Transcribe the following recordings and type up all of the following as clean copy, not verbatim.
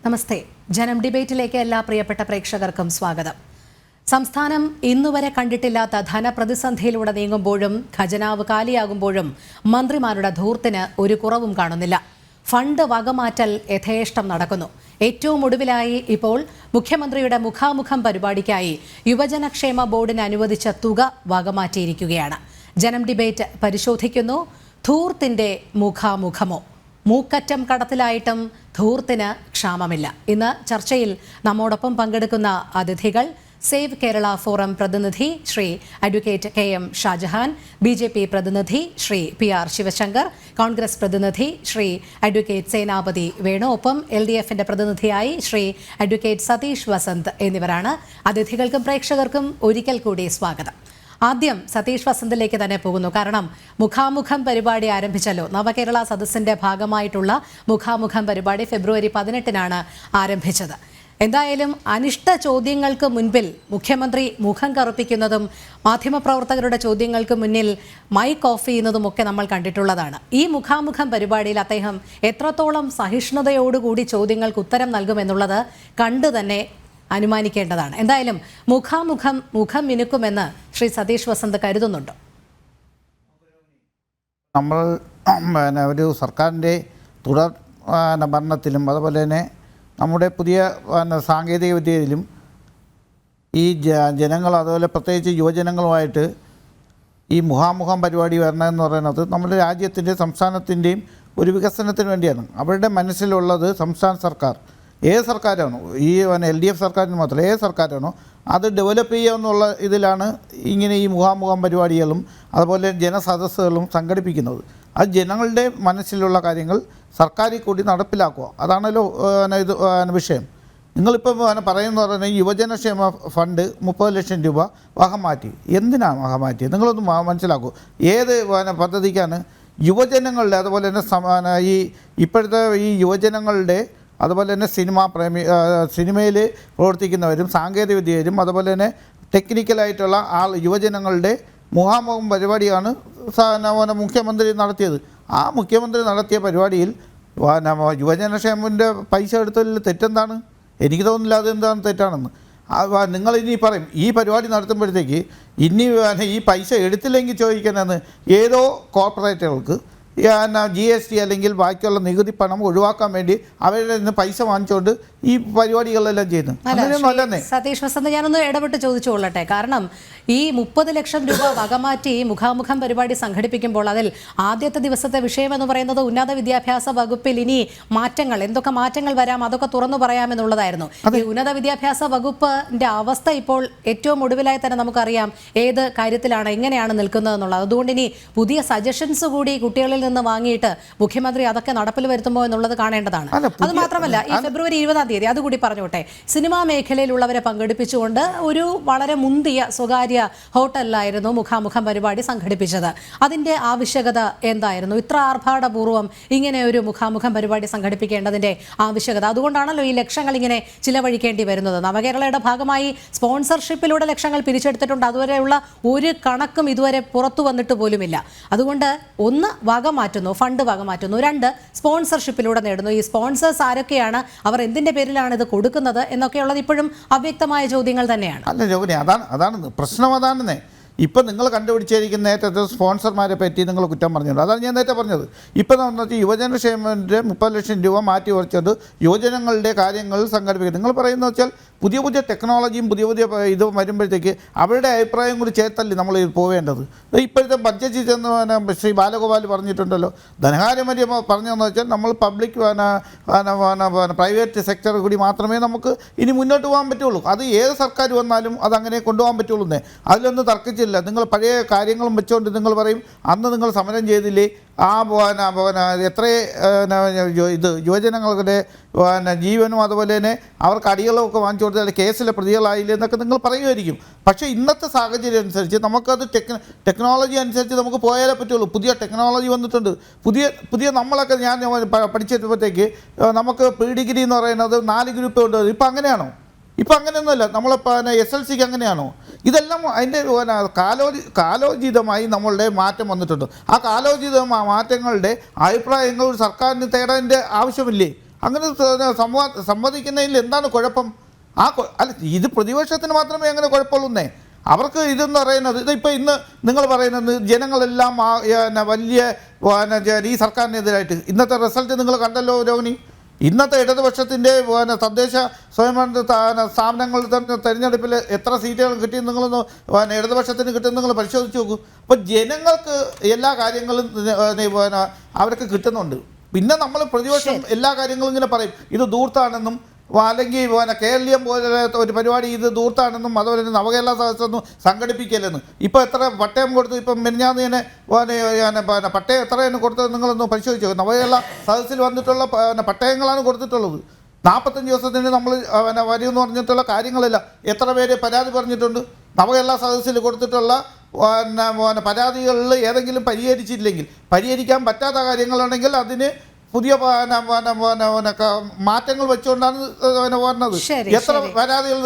നമസ്തേ. ജനം ഡിബേറ്റിലേക്ക് എല്ലാ പ്രിയപ്പെട്ട പ്രേക്ഷകർക്കും സ്വാഗതം. സംസ്ഥാനം ഇന്നുവരെ കണ്ടിട്ടില്ലാത്ത ധനപ്രതിസന്ധിയിലൂടെ നീങ്ങുമ്പോഴും ഖജനാവ് കാലിയാകുമ്പോഴും മന്ത്രിമാരുടെ ധൂർത്തിന് ഒരു കുറവും കാണുന്നില്ല. ഫണ്ട് വകമാറ്റൽ യഥേഷ്ടം നടക്കുന്നു. ഏറ്റവും ഒടുവിലായി ഇപ്പോൾ മുഖ്യമന്ത്രിയുടെ മുഖാമുഖം പരിപാടിക്കായി യുവജനക്ഷേമ ബോർഡിന് അനുവദിച്ച തുക വകമാറ്റിയിരിക്കുകയാണ്. ജനം ഡിബേറ്റ് പരിശോധിക്കുന്നു. ധൂർത്തിന്റെ മുഖാമുഖമോ? മൂക്കറ്റം കടത്തിലായിട്ടും ധൂർത്തിന് ക്ഷാമമില്ല. ഇന്ന് ചർച്ചയിൽ നമ്മോടൊപ്പം പങ്കെടുക്കുന്ന അതിഥികൾ: സേവ് കേരള ഫോറം പ്രതിനിധി Shri advocate KM Shajahan, BJP പ്രതിനിധി ശ്രീ PR ശിവശങ്കർ, കോൺഗ്രസ് പ്രതിനിധി ശ്രീ അഡ്വക്കേറ്റ് സേനാപതി വേണു, ഒപ്പം LDFന്റെ പ്രതിനിധിയായി ശ്രീ അഡ്വക്കേറ്റ് സതീഷ് വസന്ത് എന്നിവരാണ്. അതിഥികൾക്കും പ്രേക്ഷകർക്കും ഒരിക്കൽ കൂടി സ്വാഗതം. ആദ്യം സതീഷ് വസന്തിലേക്ക് തന്നെ പോകുന്നു. കാരണം മുഖാമുഖം പരിപാടി ആരംഭിച്ചല്ലോ. നവകേരള സദസ്സിന്റെ ഭാഗമായിട്ടുള്ള മുഖാമുഖം പരിപാടി ഫെബ്രുവരി 18-നാണ് ആരംഭിച്ചത്. എന്തായാലും അനിഷ്ട ചോദ്യങ്ങൾക്ക് മുൻപിൽ മുഖ്യമന്ത്രി മുഖം കറുപ്പിക്കുന്നതും മാധ്യമപ്രവർത്തകരുടെ ചോദ്യങ്ങൾക്ക് മുന്നിൽ മൈക്ക് ഓഫ് ചെയ്യുന്നതുമൊക്കെ നമ്മൾ കണ്ടിട്ടുള്ളതാണ്. ഈ മുഖാമുഖം പരിപാടിയിൽ അദ്ദേഹം എത്രത്തോളം സഹിഷ്ണുതയോടുകൂടി ചോദ്യങ്ങൾക്ക് ഉത്തരം നൽകുമെന്നുള്ളത് കണ്ടു തന്നെ അനുമാനിക്കേണ്ടതാണ്. എന്തായാലും മുഖം മിനുക്കുമെന്ന് ശ്രീ സതീഷ് വസന്ത് കരുതുന്നുണ്ടോ? നമ്മൾ ഒരു സർക്കാരിൻ്റെ തുടർ ഭരണത്തിലും അതുപോലെ തന്നെ നമ്മുടെ പുതിയ സാങ്കേതിക വിദ്യയിലും ഈ ജനങ്ങൾ, അതുപോലെ പ്രത്യേകിച്ച് യുവജനങ്ങളുമായിട്ട് ഈ മുഖാമുഖം പരിപാടി വരണമെന്ന് പറയുന്നത് നമ്മുടെ രാജ്യത്തിൻ്റെ സംസ്ഥാനത്തിൻ്റെയും ഒരു വികസനത്തിന് വേണ്ടിയാണ്. അവരുടെ മനസ്സിലുള്ളത് സംസ്ഥാന സർക്കാർ ഏത് സർക്കാരാണോ, ഈ LDF സർക്കാരിന് മാത്രമല്ല ഏത് സർക്കാരാണോ അത് ഡെവലപ്പ് ചെയ്യുക എന്നുള്ള ഇതിലാണ് ഇങ്ങനെ ഈ മുഖാമുഖം പരിപാടികളും അതുപോലെ ജനസദസ്സുകളും സംഘടിപ്പിക്കുന്നത്. അത് ജനങ്ങളുടെ മനസ്സിലുള്ള കാര്യങ്ങൾ സർക്കാരിൽ കൂടി നടപ്പിലാക്കുക. അതാണല്ലോ ഇത് വിഷയം. നിങ്ങളിപ്പോൾ പറയുന്ന പറഞ്ഞാൽ യുവജനക്ഷേമ ഫണ്ട് 30 ലക്ഷം രൂപ വകമാറ്റി. എന്തിനാണ് വകമാറ്റിയത്? നിങ്ങളൊന്ന് മനസ്സിലാക്കൂ. ഏത് പദ്ധതിക്കാണ് യുവജനങ്ങളുടെ, അതുപോലെ തന്നെ ഈ ഇപ്പോഴത്തെ ഈ യുവജനങ്ങളുടെ, അതുപോലെ തന്നെ സിനിമയിൽ പ്രവർത്തിക്കുന്നവരും സാങ്കേതിക വിദ്യയിലും അതുപോലെ തന്നെ ടെക്നിക്കലായിട്ടുള്ള യുവജനങ്ങളുടെ മുഖാമുഖം പരിപാടിയാണ് മുഖ്യമന്ത്രി നടത്തിയത്. ആ മുഖ്യമന്ത്രി നടത്തിയ പരിപാടിയിൽ യുവജനക്ഷേമത്തിൻ്റെ പൈസ എടുത്തതിൽ തെറ്റെന്താണ്? എനിക്ക് തോന്നുന്നില്ല അതെന്താണ് തെറ്റാണെന്ന്. നിങ്ങളിനി പറയും ഈ പരിപാടി നടത്തുമ്പോഴത്തേക്ക് ഇനി ഈ പൈസ എടുത്തില്ലെങ്കിൽ ചോദിക്കണമെന്ന് ഏതോ കോർപ്പറേറ്റുകൾക്ക് GST അല്ലെങ്കിൽ ബാക്കിയുള്ള നികുതി പണം ഒഴിവാക്കാൻ വേണ്ടി അവരുടെ നിന്ന് പൈസ വാങ്ങിച്ചുകൊണ്ട് ഈ പരിപാടികളെല്ലാം ചെയ്യുന്നു. സതീഷ് വസന്ത്, ഞാനൊന്ന് ഇടപെട്ട് ചോദിച്ചുകൊള്ളട്ടെ. കാരണം ഈ 30 ലക്ഷം രൂപ വകമാറ്റി മുഖാമുഖം പരിപാടി സംഘടിപ്പിക്കുമ്പോൾ അതിൽ ആദ്യത്തെ ദിവസത്തെ വിഷയമെന്ന് പറയുന്നത് ഉന്നത വിദ്യാഭ്യാസ വകുപ്പിൽ ഇനി മാറ്റങ്ങൾ, എന്തൊക്കെ മാറ്റങ്ങൾ വരാം അതൊക്കെ തുറന്നു പറയാമെന്നുള്ളതായിരുന്നു. ഈ ഉന്നത വിദ്യാഭ്യാസ വകുപ്പിന്റെ അവസ്ഥ ഇപ്പോൾ ഏറ്റവും ഒടുവിലായി തന്നെ നമുക്കറിയാം ഏത് കാര്യത്തിലാണ്, എങ്ങനെയാണ് നിൽക്കുന്നതെന്നുള്ളത്. അതുകൊണ്ട് ഇനി പുതിയ സജഷൻസ് കൂടി കുട്ടികളിൽ നിന്ന് വാങ്ങിയിട്ട് മുഖ്യമന്ത്രി അതൊക്കെ നടപ്പിൽ വരുത്തുമോ എന്നുള്ളത് കാണേണ്ടതാണ്. അത് മാത്രമല്ല, ഈ ഫെബ്രുവരി 20-ാം തീയതി അതുകൂടി പറഞ്ഞോട്ടെ, സിനിമാ മേഖലയിലുള്ളവരെ പങ്കെടുപ്പിച്ചുകൊണ്ട് ഒരു വളരെ മുന്തിയ സ്വകാര്യ ഹോട്ടലിലായിരുന്നു മുഖാമുഖം പരിപാടി സംഘടിപ്പിച്ചത്. അതിന്റെ ആവശ്യകത എന്തായിരുന്നു? ഇത്ര ആർഭാടപൂർവ്വം ഇങ്ങനെ ഒരു മുഖാമുഖം പരിപാടി സംഘടിപ്പിക്കേണ്ടതിന്റെ ആവശ്യകത? അതുകൊണ്ടാണല്ലോ ഈ ലക്ഷങ്ങൾ ഇങ്ങനെ ചിലവഴിക്കേണ്ടി വരുന്നത്. നവകേരളയുടെ ഭാഗമായി സ്പോൺസർഷിപ്പിലൂടെ ലക്ഷങ്ങൾ പിരിച്ചെടുത്തിട്ടുണ്ട്. അതുവരെയുള്ള ഒരു കണക്കും ഇതുവരെ പുറത്തു വന്നിട്ട് പോലുമില്ല. അതുകൊണ്ട് ഒന്ന് വകമാറ്റുന്നു, ഫണ്ട് വകമാറ്റുന്നു. 2 സ്പോൺസർഷിപ്പിലൂടെ നേടുന്നു. ഈ സ്പോൺസേഴ്സ് ആരൊക്കെയാണ്, അവർ എന്തിന്റെ പേരിലാണ് ഇത് കൊടുക്കുന്നത് എന്നൊക്കെയുള്ളത് ഇപ്പോഴും അവ്യക്തമായ ചോദ്യങ്ങൾ തന്നെയാണ്. അല്ല രോഹിണി, അതാണ് പ്രശ്നം. അതാണെന്നേ ഇപ്പം നിങ്ങൾ കണ്ടുപിടിച്ചിരിക്കുന്ന നേരത്തെ സ്പോൺസർമാരെ പറ്റി നിങ്ങൾ കുറ്റം പറഞ്ഞിട്ടുണ്ട്. അതാണ് ഞാൻ നേരത്തെ പറഞ്ഞത്. ഇപ്പം എന്ന് വെച്ചാൽ യുവജനക്ഷേമൻ്റെ 30 ലക്ഷം രൂപ മാറ്റി വച്ചത് യുവജനങ്ങളുടെ കാര്യങ്ങൾ സംഘടിപ്പിക്കുക. നിങ്ങൾ പറയുന്നത് വെച്ചാൽ പുതിയ പുതിയ ടെക്നോളജിയും പുതിയ ഇത് വരുമ്പോഴത്തേക്ക് അവരുടെ അഭിപ്രായം കൂടി ചേർത്തല്ലേ നമ്മൾ പോവേണ്ടത്. ഇപ്പോഴത്തെ ബഡ്ജറ്റിൽ ചെന്ന് ശ്രീ ബാലഗോപാൽ പറഞ്ഞിട്ടുണ്ടല്ലോ, ധനകാര്യമന്ത്രി പറഞ്ഞതെന്ന് വെച്ചാൽ നമ്മൾ പബ്ലിക് പ്രൈവറ്റ് സെക്ടർ കൂടി മാത്രമേ നമുക്ക് ഇനി മുന്നോട്ട് പോകാൻ പറ്റുള്ളൂ. അത് ഏത് സർക്കാർ വന്നാലും അതങ്ങനെ കൊണ്ടുപോകാൻ പറ്റുള്ളൂ എന്നേ. അതിലൊന്നും തർക്കിച്ചില്ല. നിങ്ങൾ പഴയ കാര്യങ്ങളും വെച്ചുകൊണ്ട് നിങ്ങൾ പറയും അന്ന് നിങ്ങൾ സമരം ചെയ്തില്ലേ, ആ എത്ര ഇത് യുവജനങ്ങളുടെ ജീവനും അതുപോലെ തന്നെ അവർക്ക് അടികളൊക്കെ വാങ്ങിച്ചു കൊടുത്താൽ കേസിലെ പ്രതികളായില്ലേ എന്നൊക്കെ നിങ്ങൾ പറയുമായിരിക്കും. പക്ഷേ ഇന്നത്തെ സാഹചര്യം അനുസരിച്ച് നമുക്കത് ടെക്നോളജി അനുസരിച്ച് നമുക്ക് പോയാലേ പറ്റുള്ളൂ. പുതിയ ടെക്നോളജി വന്നിട്ടുണ്ട്. പുതിയ നമ്മളൊക്കെ ഞാൻ പഠിച്ചപ്പോഴത്തേക്ക് നമുക്ക് പ്രീ-ഡിഗ്രി എന്ന് പറയുന്നത് 4 ഗ്രൂപ്പ് ഉണ്ട്. ഇപ്പം അങ്ങനെയാണോ? ഇപ്പം അങ്ങനെയൊന്നുമല്ല. നമ്മളിപ്പോൾ SLCക്ക് അങ്ങനെയാണോ? ഇതെല്ലാം അതിൻ്റെ കാലോചിതമായി നമ്മളുടെ മാറ്റം വന്നിട്ടുണ്ട്. ആ കാലോചിത മാറ്റങ്ങളുടെ അഭിപ്രായങ്ങൾ സർക്കാരിന് തേടേണ്ട ആവശ്യമില്ലേ? അങ്ങനെ സമ്മതിക്കുന്നതിൽ എന്താണ് കുഴപ്പം? അല്ല, ഇത് പ്രതിപക്ഷത്തിന് മാത്രമേ അങ്ങനെ കുഴപ്പമുള്ളൂന്നേ. അവർക്ക് ഇതെന്ന് പറയുന്നത് ഇതിപ്പോൾ ഇന്ന് നിങ്ങൾ പറയുന്നത് ജനങ്ങളെല്ലാം വലിയ ഈ സർക്കാരിനെതിരായിട്ട് ഇന്നത്തെ റിസൾട്ട് നിങ്ങൾ കണ്ടല്ലോ രോഹിണി. ഇന്നത്തെ ഇടതുപക്ഷത്തിൻ്റെ തദ്ദേശ സ്വയംഭരണ സ്ഥാപനങ്ങളിൽ തന്നെ തെരഞ്ഞെടുപ്പിൽ എത്ര സീറ്റുകൾ കിട്ടിയെന്ന് നിങ്ങളൊന്ന് ഇടതുപക്ഷത്തിന് കിട്ടുമെന്ന് നിങ്ങൾ പരിശോധിച്ച് നോക്കൂ. അപ്പോൾ ജനങ്ങൾക്ക് എല്ലാ കാര്യങ്ങളും അവർക്ക് കിട്ടുന്നുണ്ട്. പിന്നെ നമ്മൾ പ്രതിപക്ഷം എല്ലാ കാര്യങ്ങളും ഇങ്ങനെ പറയും ഇത് ധൂർത്താണെന്നും, അല്ലെങ്കിൽ കേരളീയം പോലെ ഒരു പരിപാടി ഇത് ധൂർത്താണെന്നും, അതുപോലെ തന്നെ നവകേരള സദസ്സൊന്നും സംഘടിപ്പിക്കില്ലെന്ന്. ഇപ്പോൾ എത്ര പട്ടയം കൊടുത്തു? ഇപ്പം മെനിഞ്ഞാന്ന് തന്നെ പട്ടയം എത്രയാണ് കൊടുത്തത് നിങ്ങളൊന്ന് പരിശോധിച്ചു. നവകേരള സദസ്സിൽ വന്നിട്ടുള്ള പട്ടയങ്ങളാണ് കൊടുത്തിട്ടുള്ളത്. 45 ദിവസത്തിന് നമ്മൾ വരുമെന്ന് പറഞ്ഞിട്ടുള്ള കാര്യങ്ങളില്ല. എത്ര പേര് പരാതി പറഞ്ഞിട്ടുണ്ട്? നവകേരള സദസ്സിൽ കൊടുത്തിട്ടുള്ള പരാതികളിൽ ഏതെങ്കിലും പരിഹരിക്കാൻ പറ്റാത്ത കാര്യങ്ങളുണ്ടെങ്കിൽ അതിന് പുതിയ മാറ്റങ്ങൾ വെച്ചുകൊണ്ടാണ് പറഞ്ഞത്. എത്ര പരാതികൾ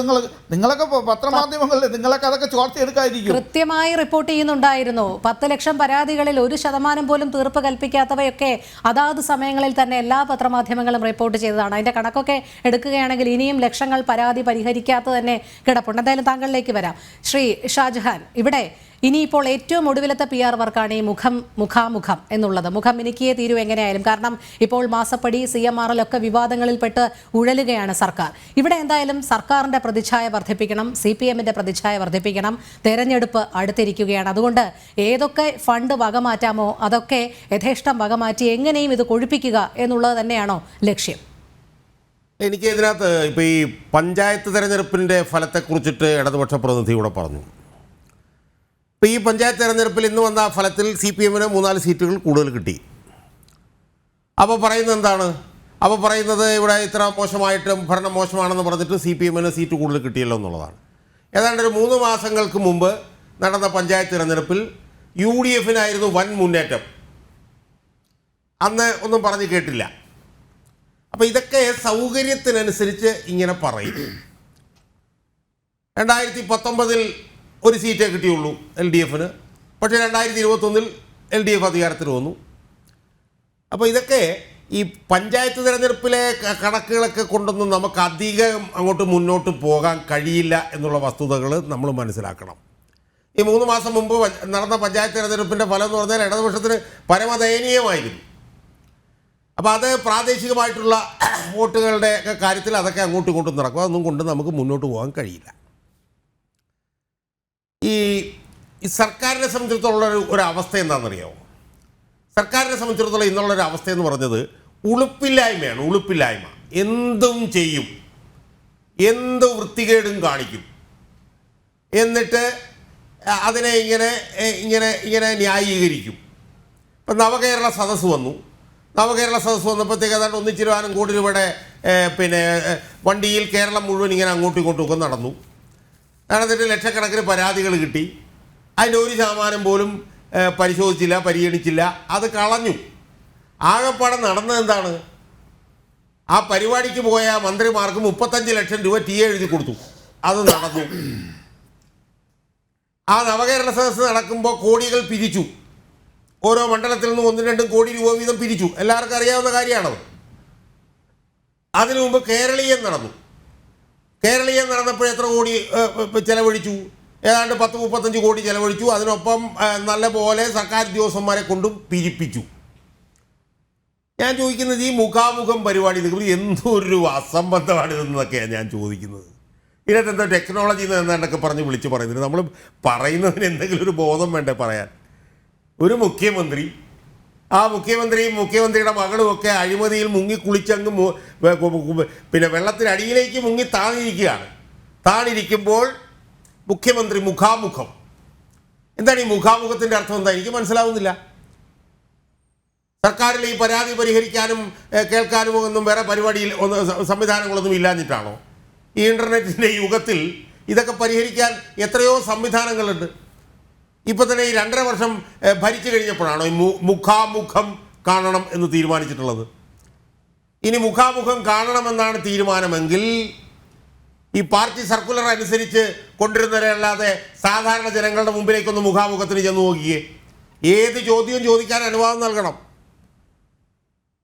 നിങ്ങളൊക്കെ പത്രമാധ്യമങ്ങളിൽ നിങ്ങളൊക്കെ അതൊക്കെ ചോർത്തിയെടുക്കാതിരിക്കും. കൃത്യമായി റിപ്പോർട്ട് ചെയ്യുന്നുണ്ടായിരുന്നു. 10 ലക്ഷം പരാതികളിൽ 1% പോലും തീർപ്പ് കൽപ്പിക്കാത്തവയൊക്കെ അതാത് സമയങ്ങളിൽ തന്നെ എല്ലാ പത്രമാധ്യമങ്ങളും റിപ്പോർട്ട് ചെയ്തതാണ്. അതിന്റെ കണക്കൊക്കെ എടുക്കുകയാണെങ്കിൽ ഇനിയും ലക്ഷങ്ങൾ പരാതി പരിഹരിക്കാത്ത തന്നെ കിടപ്പുണ്ട്. എന്തായാലും താങ്കളിലേക്ക് വരാം. ശ്രീ ഷാജഹാൻ, ഇവിടെ ഇനിയിപ്പോൾ ഏറ്റവും ഒടുവിലത്തെ PR വർക്കാണ് ഈ മുഖാമുഖം എന്നുള്ളത്. മുഖം മിനുക്കിയേ തീരൂ എങ്ങനെയായാലും. കാരണം ഇപ്പോൾ മാസപ്പടി, CMRL ഒക്കെ വിവാദങ്ങളിൽപ്പെട്ട് ഉഴലുകയാണ് സർക്കാർ. ഇവിടെ എന്തായാലും സർക്കാരിൻ്റെ പ്രതിച്ഛായ വർദ്ധിപ്പിക്കണം, CPMന്റെ പ്രതിച്ഛായ വർദ്ധിപ്പിക്കണം. തെരഞ്ഞെടുപ്പ് അടുത്തിരിക്കുകയാണ്. അതുകൊണ്ട് ഏതൊക്കെ ഫണ്ട് വകമാറ്റാമോ അതൊക്കെ യഥേഷ്ടം വകമാറ്റി എങ്ങനെയും ഇത് കൊഴുപ്പിക്കുക എന്നുള്ളത് തന്നെയാണോ ലക്ഷ്യം? എനിക്ക് ഇതിനകത്ത് ഇപ്പോൾ ഈ പഞ്ചായത്ത് തെരഞ്ഞെടുപ്പിൻ്റെ ഫലത്തെക്കുറിച്ചിട്ട് ഇടതുപക്ഷ പ്രതിനിധി ഇവിടെ പറഞ്ഞു. ഇപ്പോൾ ഈ പഞ്ചായത്ത് തെരഞ്ഞെടുപ്പിൽ ഇന്ന് വന്ന ഫലത്തിൽ CPMന് 3-4 സീറ്റുകൾ കൂടുതൽ കിട്ടി. അപ്പോൾ പറയുന്നത് എന്താണ്? അപ്പോൾ പറയുന്നത് ഇവിടെ ഇത്ര മോശമായിട്ടും ഭരണം മോശമാണെന്ന് പറഞ്ഞിട്ട് CPMന് സീറ്റ് കൂടുതൽ കിട്ടിയല്ലോ എന്നുള്ളതാണ്. ഏതാണ്ട് ഒരു 3 മാസങ്ങൾക്ക് മുമ്പ് നടന്ന പഞ്ചായത്ത് തിരഞ്ഞെടുപ്പിൽ UDFനായിരുന്നു വൻ മുന്നേറ്റം. അന്ന് ഒന്നും പറഞ്ഞു കേട്ടില്ല. അപ്പോൾ ഇതൊക്കെ സൗകര്യത്തിനനുസരിച്ച് ഇങ്ങനെ പറയും. 2019 ഒരു സീറ്റേ കിട്ടിയുള്ളൂ LDFന്. പക്ഷേ 2021 LDF അധികാരത്തിൽ വന്നു. അപ്പോൾ ഇതൊക്കെ ഈ പഞ്ചായത്ത് തിരഞ്ഞെടുപ്പിലെ കണക്കുകളൊക്കെ കൊണ്ടൊന്നും നമുക്ക് അധികം അങ്ങോട്ട് മുന്നോട്ട് പോകാൻ കഴിയില്ല എന്നുള്ള വസ്തുതകൾ നമ്മൾ മനസ്സിലാക്കണം. ഈ 3 മാസം മുമ്പ് നടന്ന പഞ്ചായത്ത് തിരഞ്ഞെടുപ്പിൻ്റെ ഫലം എന്ന് പറഞ്ഞാൽ ഇടതുപക്ഷത്തിന് പരമദയനീയമായിരുന്നു. അപ്പോൾ അത് പ്രാദേശികമായിട്ടുള്ള വോട്ടുകളുടെ കാര്യത്തിൽ അതൊക്കെ അങ്ങോട്ടും ഇങ്ങോട്ടും നടക്കും. അതൊന്നും കൊണ്ട് നമുക്ക് മുന്നോട്ട് പോകാൻ കഴിയില്ല. ഈ സർക്കാരിനെ സംബന്ധിച്ചിടത്തോളം ഒരു അവസ്ഥ എന്താണെന്നറിയാമോ? സർക്കാരിനെ സംബന്ധിച്ചിടത്തോളം ഇന്നുള്ളൊരു അവസ്ഥ എന്ന് പറഞ്ഞത് ഉളുപ്പില്ലായ്മയാണ്. ഉളുപ്പില്ലായ്മ. എന്തും ചെയ്യും, എന്ത് വൃത്തികേടും കാണിക്കും, എന്നിട്ട് അതിനെ ഇങ്ങനെ ന്യായീകരിക്കും. ഇപ്പം നവകേരള സദസ്സ് വന്നു. നവകേരള സദസ്സ് വന്നപ്പോഴത്തേക്ക് ഏതാണ്ട് 1 കോടി രൂപയുടെ വണ്ടിയിൽ കേരളം മുഴുവൻ ഇങ്ങനെ അങ്ങോട്ടും ഇങ്ങോട്ടും ഒക്കെ നടന്നിട്ട് ലക്ഷക്കണക്കിന് പരാതികൾ കിട്ടി. അതിൻ്റെ 1% പോലും പരിശോധിച്ചില്ല, പരിഗണിച്ചില്ല, അത് കളഞ്ഞു. ആകെപ്പാടെ നടന്നത് എന്താണ്? ആ പരിപാടിക്ക് പോയ മന്ത്രിമാർക്ക് 35 ലക്ഷം രൂപ TA എഴുതി കൊടുത്തു. അത് നടന്നു. ആ നവകേരള സദസ്സ് നടക്കുമ്പോൾ കോടികൾ പിരിച്ചു. ഓരോ മണ്ഡലത്തിൽ നിന്നും 1-2 കോടി രൂപ വീതം പിരിച്ചു. എല്ലാവർക്കും അറിയാവുന്ന കാര്യമാണത്. അതിനു മുമ്പ് കേരളീയം നടന്നു. കേരളീയം നടന്നപ്പോൾ എത്ര കോടി ചെലവഴിച്ചു? ഏതാണ്ട് 10-35 കോടി ചെലവഴിച്ചു. അതിനൊപ്പം നല്ലപോലെ സർക്കാർ ഉദ്യോഗസ്ഥന്മാരെ കൊണ്ടും പിരിപ്പിച്ചു. ഞാൻ ചോദിക്കുന്നത് ഈ മുഖാമുഖം പരിപാടി എന്തൊരു അസംബന്ധമാണിതെന്നൊക്കെയാണ് ഞാൻ ചോദിക്കുന്നത്. ഇതിനകത്ത് എന്താ ടെക്നോളജി എന്നൊക്കെ പറഞ്ഞ് വിളിച്ച് പറയുന്നത്? നമ്മൾ പറയുന്നതിന് എന്തെങ്കിലും ഒരു ബോധം വേണ്ടേ പറയാൻ? ഒരു മുഖ്യമന്ത്രി, ആ മുഖ്യമന്ത്രിയുടെ മകളുമൊക്കെ അഴിമതിയിൽ മുങ്ങിക്കുളിച്ചങ്ങ് പിന്നെ വെള്ളത്തിനടിയിലേക്ക് മുങ്ങി താണിരിക്കുകയാണ്. താണിരിക്കുമ്പോൾ മുഖ്യമന്ത്രി മുഖാമുഖം. എന്താണ് ഈ മുഖാമുഖത്തിൻ്റെ അർത്ഥം? എന്താ എനിക്ക് മനസ്സിലാവുന്നില്ല. സർക്കാരിൽ ഈ പരാതി പരിഹരിക്കാനും കേൾക്കാനും ഒന്നും വേറെ പരിപാടിയിൽ സംവിധാനങ്ങളൊന്നും ഇല്ലാഞ്ഞിട്ടാണോ? ഈ ഇൻ്റർനെറ്റിൻ്റെ യുഗത്തിൽ ഇതൊക്കെ പരിഹരിക്കാൻ എത്രയോ സംവിധാനങ്ങളുണ്ട്. ഇപ്പോൾ തന്നെ ഈ 2.5 വർഷം ഭരിച്ചു കഴിഞ്ഞപ്പോഴാണോ ഈ മുഖാമുഖം കാണണം എന്ന് തീരുമാനിച്ചിട്ടുള്ളത്? ഇനി മുഖാമുഖം കാണണമെന്നാണ് തീരുമാനമെങ്കിൽ ഈ പാർട്ടി സർക്കുലർ അനുസരിച്ച് കൊണ്ടുവരുന്നവരല്ലാതെ സാധാരണ ജനങ്ങളുടെ മുമ്പിലേക്കൊന്ന് മുഖാമുഖത്തിന് ചെന്ന് നോക്കിയേ. ഏത് ചോദ്യവും ചോദിക്കാൻ അനുവാദം നൽകണം.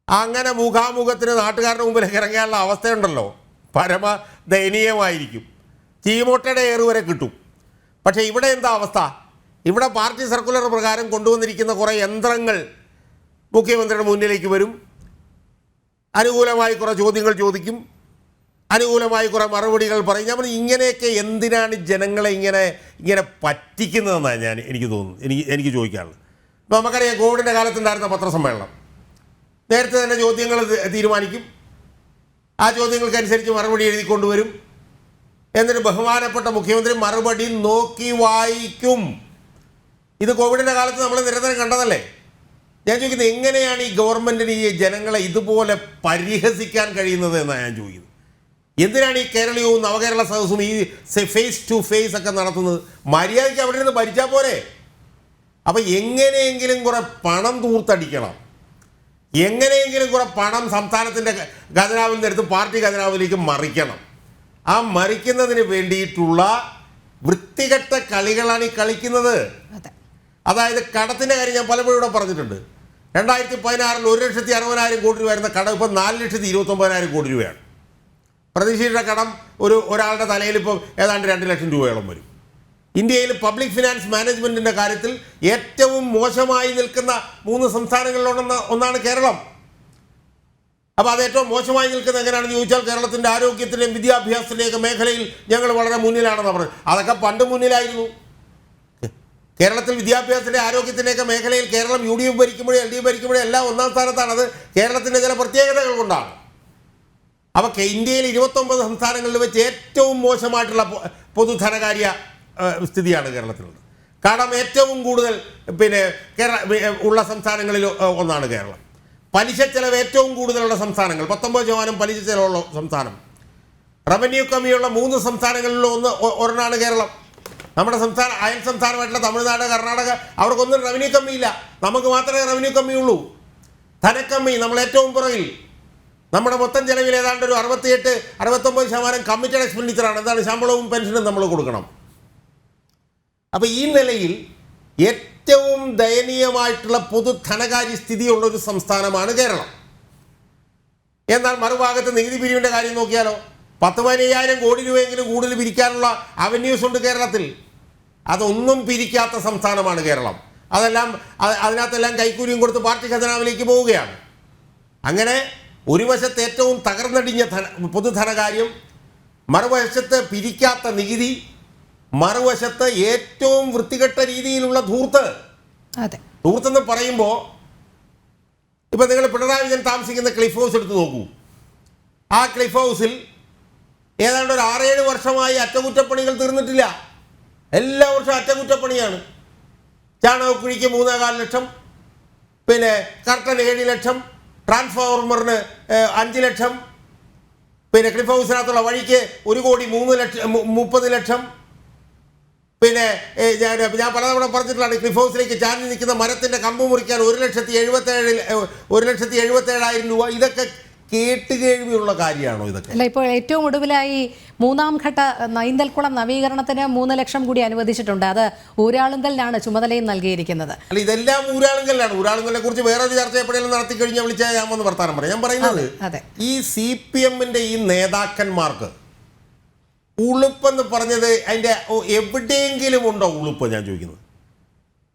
അങ്ങനെ മുഖാമുഖത്തിന് നാട്ടുകാരുടെ മുമ്പിലേക്ക് ഇറങ്ങിയാനുള്ള അവസ്ഥയുണ്ടല്ലോ, പരമ ദയനീയമായിരിക്കും. ചീമൊട്ടയുടെ ഏറ് വരെ കിട്ടും. പക്ഷേ ഇവിടെ എന്താ അവസ്ഥ? ഇവിടെ പാർട്ടി സർക്കുലർ പ്രകാരം കൊണ്ടുവന്നിരിക്കുന്ന കുറേ യന്ത്രങ്ങൾ മുഖ്യമന്ത്രിയുടെ മുന്നിലേക്ക് വരും, അനുകൂലമായി കുറേ ചോദ്യങ്ങൾ ചോദിക്കും, അനുകൂലമായി കുറേ മറുപടികൾ പറയും. ഞാൻ പറഞ്ഞു, ഇങ്ങനെയൊക്കെ എന്തിനാണ് ജനങ്ങളെ ഇങ്ങനെ പറ്റിക്കുന്നതെന്നാണ് എനിക്ക് തോന്നുന്നു, എനിക്ക് ചോദിക്കാനുള്ളത്. ഇപ്പോൾ നമുക്കറിയാം, കോവിഡിൻ്റെ കാലത്തുണ്ടായിരുന്ന പത്രസമ്മേളനം നേരത്തെ തന്നെ ചോദ്യങ്ങൾ തീരുമാനിക്കും, ആ ചോദ്യങ്ങൾക്കനുസരിച്ച് മറുപടി എഴുതിക്കൊണ്ടുവരും, എന്നിട്ട് ബഹുമാനപ്പെട്ട മുഖ്യമന്ത്രി മറുപടി നോക്കി വായിക്കും. ഇത് കോവിഡിൻ്റെ കാലത്ത് നമ്മൾ നിരന്തരം കണ്ടതല്ലേ. ഞാൻ ചോദിക്കുന്നത്, എങ്ങനെയാണ് ഈ ഗവൺമെൻറ്റിന് ഈ ജനങ്ങളെ ഇതുപോലെ പരിഹസിക്കാൻ കഴിയുന്നത് എന്നാണ് ഞാൻ ചോദിക്കുന്നത്. എന്തിനാണ് ഈ കേരളീയവും നവകേരള സദസ്സും ഈ ഫേസ് ടു ഫേസ് ഒക്കെ നടത്തുന്നത്? മര്യാദയ്ക്ക് അവിടെ നിന്ന് ഭരിച്ചാൽ പോരെ. അപ്പം എങ്ങനെയെങ്കിലും കുറെ പണം തൂർത്തടിക്കണം, എങ്ങനെയെങ്കിലും കുറെ പണം സംസ്ഥാനത്തിൻ്റെ ഖജനാവിൽ നിന്നെടുത്ത് പാർട്ടി ഖജനാവിലേക്ക് മറിക്കണം. ആ മറിക്കുന്നതിന് വേണ്ടിയിട്ടുള്ള വൃത്തികെട്ട കളികളാണ് ഈ കളിക്കുന്നത്. അതായത് കടത്തിൻ്റെ കാര്യം ഞാൻ പലപ്പോഴും ഇവിടെ പറഞ്ഞിട്ടുണ്ട്. 2016 1,60,000 കോടി രൂപ വരുന്ന കടം ഇപ്പോൾ 4,29,000 കോടി രൂപയാണ്. പ്രതീക്ഷിച്ച കടം ഒരാളുടെ തലയിൽ ഇപ്പോൾ ഏതാണ്ട് 2 ലക്ഷം രൂപയോളം വരും. ഇന്ത്യയിൽ പബ്ലിക് ഫിനാൻസ് മാനേജ്മെൻറ്റിൻ്റെ കാര്യത്തിൽ ഏറ്റവും മോശമായി നിൽക്കുന്ന 3 സംസ്ഥാനങ്ങളിലൊന്ന് ഒന്നാണ് കേരളം. അപ്പോൾ അത് ഏറ്റവും മോശമായി നിൽക്കുന്നത് എങ്ങനെയാണെന്ന് ചോദിച്ചാൽ, കേരളത്തിൻ്റെ ആരോഗ്യത്തിൻ്റെയും വിദ്യാഭ്യാസത്തിൻ്റെയൊക്കെ മേഖലയിൽ ഞങ്ങൾ വളരെ മുന്നിലാണെന്ന് പറഞ്ഞു. അതൊക്കെ പണ്ട് മുന്നിലായിരുന്നു. കേരളത്തിൽ വിദ്യാഭ്യാസത്തിൻ്റെ ആരോഗ്യത്തിൻ്റെയൊക്കെ മേഖലയിൽ കേരളം UDF ഭരിക്കുമ്പോഴും LDF ഭരിക്കുമ്പോഴും എല്ലാം 1ാം സ്ഥാനത്താണ്. അത് കേരളത്തിൻ്റെ ചില പ്രത്യേകതകൾ കൊണ്ടാണ്. അപ്പോൾ ഇന്ത്യയിൽ 29 സംസ്ഥാനങ്ങളിൽ വെച്ച് ഏറ്റവും മോശമായിട്ടുള്ള പൊതുധനകാര്യ സ്ഥിതിയാണ് കേരളത്തിലുള്ളത്. കടം ഏറ്റവും കൂടുതൽ ഉള്ള സംസ്ഥാനങ്ങളിൽ ഒന്നാണ് കേരളം. പലിശ ചെലവ് ഏറ്റവും കൂടുതലുള്ള സംസ്ഥാനങ്ങൾ, 19% പലിശ ചെലവുള്ള സംസ്ഥാനം. റവന്യൂ കമ്മിയുള്ള 3 സംസ്ഥാനങ്ങളിൽ ഒരെണ്ണമാണ് കേരളം. നമ്മുടെ അയൽ സംസ്ഥാനമായിട്ടുള്ള തമിഴ്നാട്, കർണാടക, അവർക്കൊന്നും റവന്യൂ കമ്മിയില്ല. നമുക്ക് മാത്രമേ റവന്യൂ കമ്മിയുള്ളൂ. ധനക്കമ്മി നമ്മൾ ഏറ്റവും പുറകിൽ. നമ്മുടെ മൊത്തം ചെലവിൽ ഏതാണ്ട് ഒരു 68-69% കമ്മിറ്റഡ് എക്സ്പെൻഡിച്ചറാണ്. എന്താണ്? ശമ്പളവും പെൻഷനും നമ്മൾ കൊടുക്കണം. അപ്പോൾ ഈ നിലയിൽ ഏറ്റവും ദയനീയമായിട്ടുള്ള പൊതുധനകാര്യ സ്ഥിതിയുള്ളൊരു സംസ്ഥാനമാണ് കേരളം. എന്നാൽ മറുഭാഗത്ത് നികുതി പിരിവിൻ്റെ കാര്യം നോക്കിയാലോ, 10-15,000 കോടി രൂപയെങ്കിലും കൂടുതൽ പിരിക്കാനുള്ള അവന്യൂസ് ഉണ്ട് കേരളത്തിൽ. അതൊന്നും പിരിക്കാത്ത സംസ്ഥാനമാണ് കേരളം. അതിനകത്തെല്ലാം കൈക്കൂലിയും കൊടുത്ത് പാർട്ടി ഖജനാവിലേക്ക് പോവുകയാണ്. അങ്ങനെ ഒരു വശത്ത് ഏറ്റവും തകർന്നടിഞ്ഞ പൊതുധനകാര്യം, മറുവശത്ത് പിരിക്കാത്ത നികുതി, മറുവശത്ത് ഏറ്റവും വൃത്തികെട്ട രീതിയിലുള്ള ധൂർത്ത്. ധൂർത്തെന്ന് പറയുമ്പോൾ ഇപ്പം നിങ്ങൾ പിണറായി വിജയൻ താമസിക്കുന്ന ക്ലിഫ് ഹൗസ് എടുത്ത് നോക്കൂ. ആ ക്ലിഫ് ഹൗസിൽ ഏതാണ്ട് ഒരു 6-7 വർഷമായി അറ്റകുറ്റപ്പണികൾ തീർന്നിട്ടില്ല. എല്ലാ വർഷവും അറ്റകുറ്റപ്പണിയാണ്. ചാണകക്കുഴിക്ക് 3.25 ലക്ഷം, കർട്ടൻ 7 ലക്ഷം, ട്രാൻസ്ഫോർമറിന് 5 ലക്ഷം, ക്ലിഫ് ഹൗസിനകത്തുള്ള വഴിക്ക് 1,30 ലക്ഷം. ഞാൻ പലതവണ പറഞ്ഞിട്ടുള്ളതാണ്, ക്ലിഫ് ഹൗസിലേക്ക് ചാഞ്ഞു നിൽക്കുന്ന മരത്തിൻ്റെ കമ്പ് മുറിക്കാൻ 1,77,000 രൂപ. ഇതൊക്കെ കേട്ടുകേഴ്വിയുള്ള കാര്യമാണോ ഇതൊക്കെ? അല്ല, ഇപ്പോൾ ഏറ്റവും ഒടുവിലായി 3ാം ഘട്ട നൈന്തൽക്കുളം നവീകരണത്തിന് 3 ലക്ഷം കൂടി അനുവദിച്ചിട്ടുണ്ട്. അത് ഊരാളുങ്കലിനാണ് ചുമതലയും നൽകിയിരിക്കുന്നത്. അല്ല, ഇതെല്ലാം ഊരാളുങ്കലിലാണ്. ഊരാളുങ്കലിനെ കുറിച്ച് വേറൊരു ചർച്ച എപ്പോഴെങ്കിലും നടത്തി കഴിഞ്ഞാൽ വിളിച്ചാൽ ഞാൻ ഒന്ന് വർത്താനം പറയാം. ഞാൻ പറയുന്നത്, ഈ CPM-ന്റെ ഈ നേതാക്കന്മാർക്ക് ഉളുപ്പെന്ന് പറഞ്ഞത് അതിൻ്റെ എവിടെയെങ്കിലും ഉണ്ടോ ഉളുപ്പ്? ഞാൻ ചോദിക്കുന്നത്,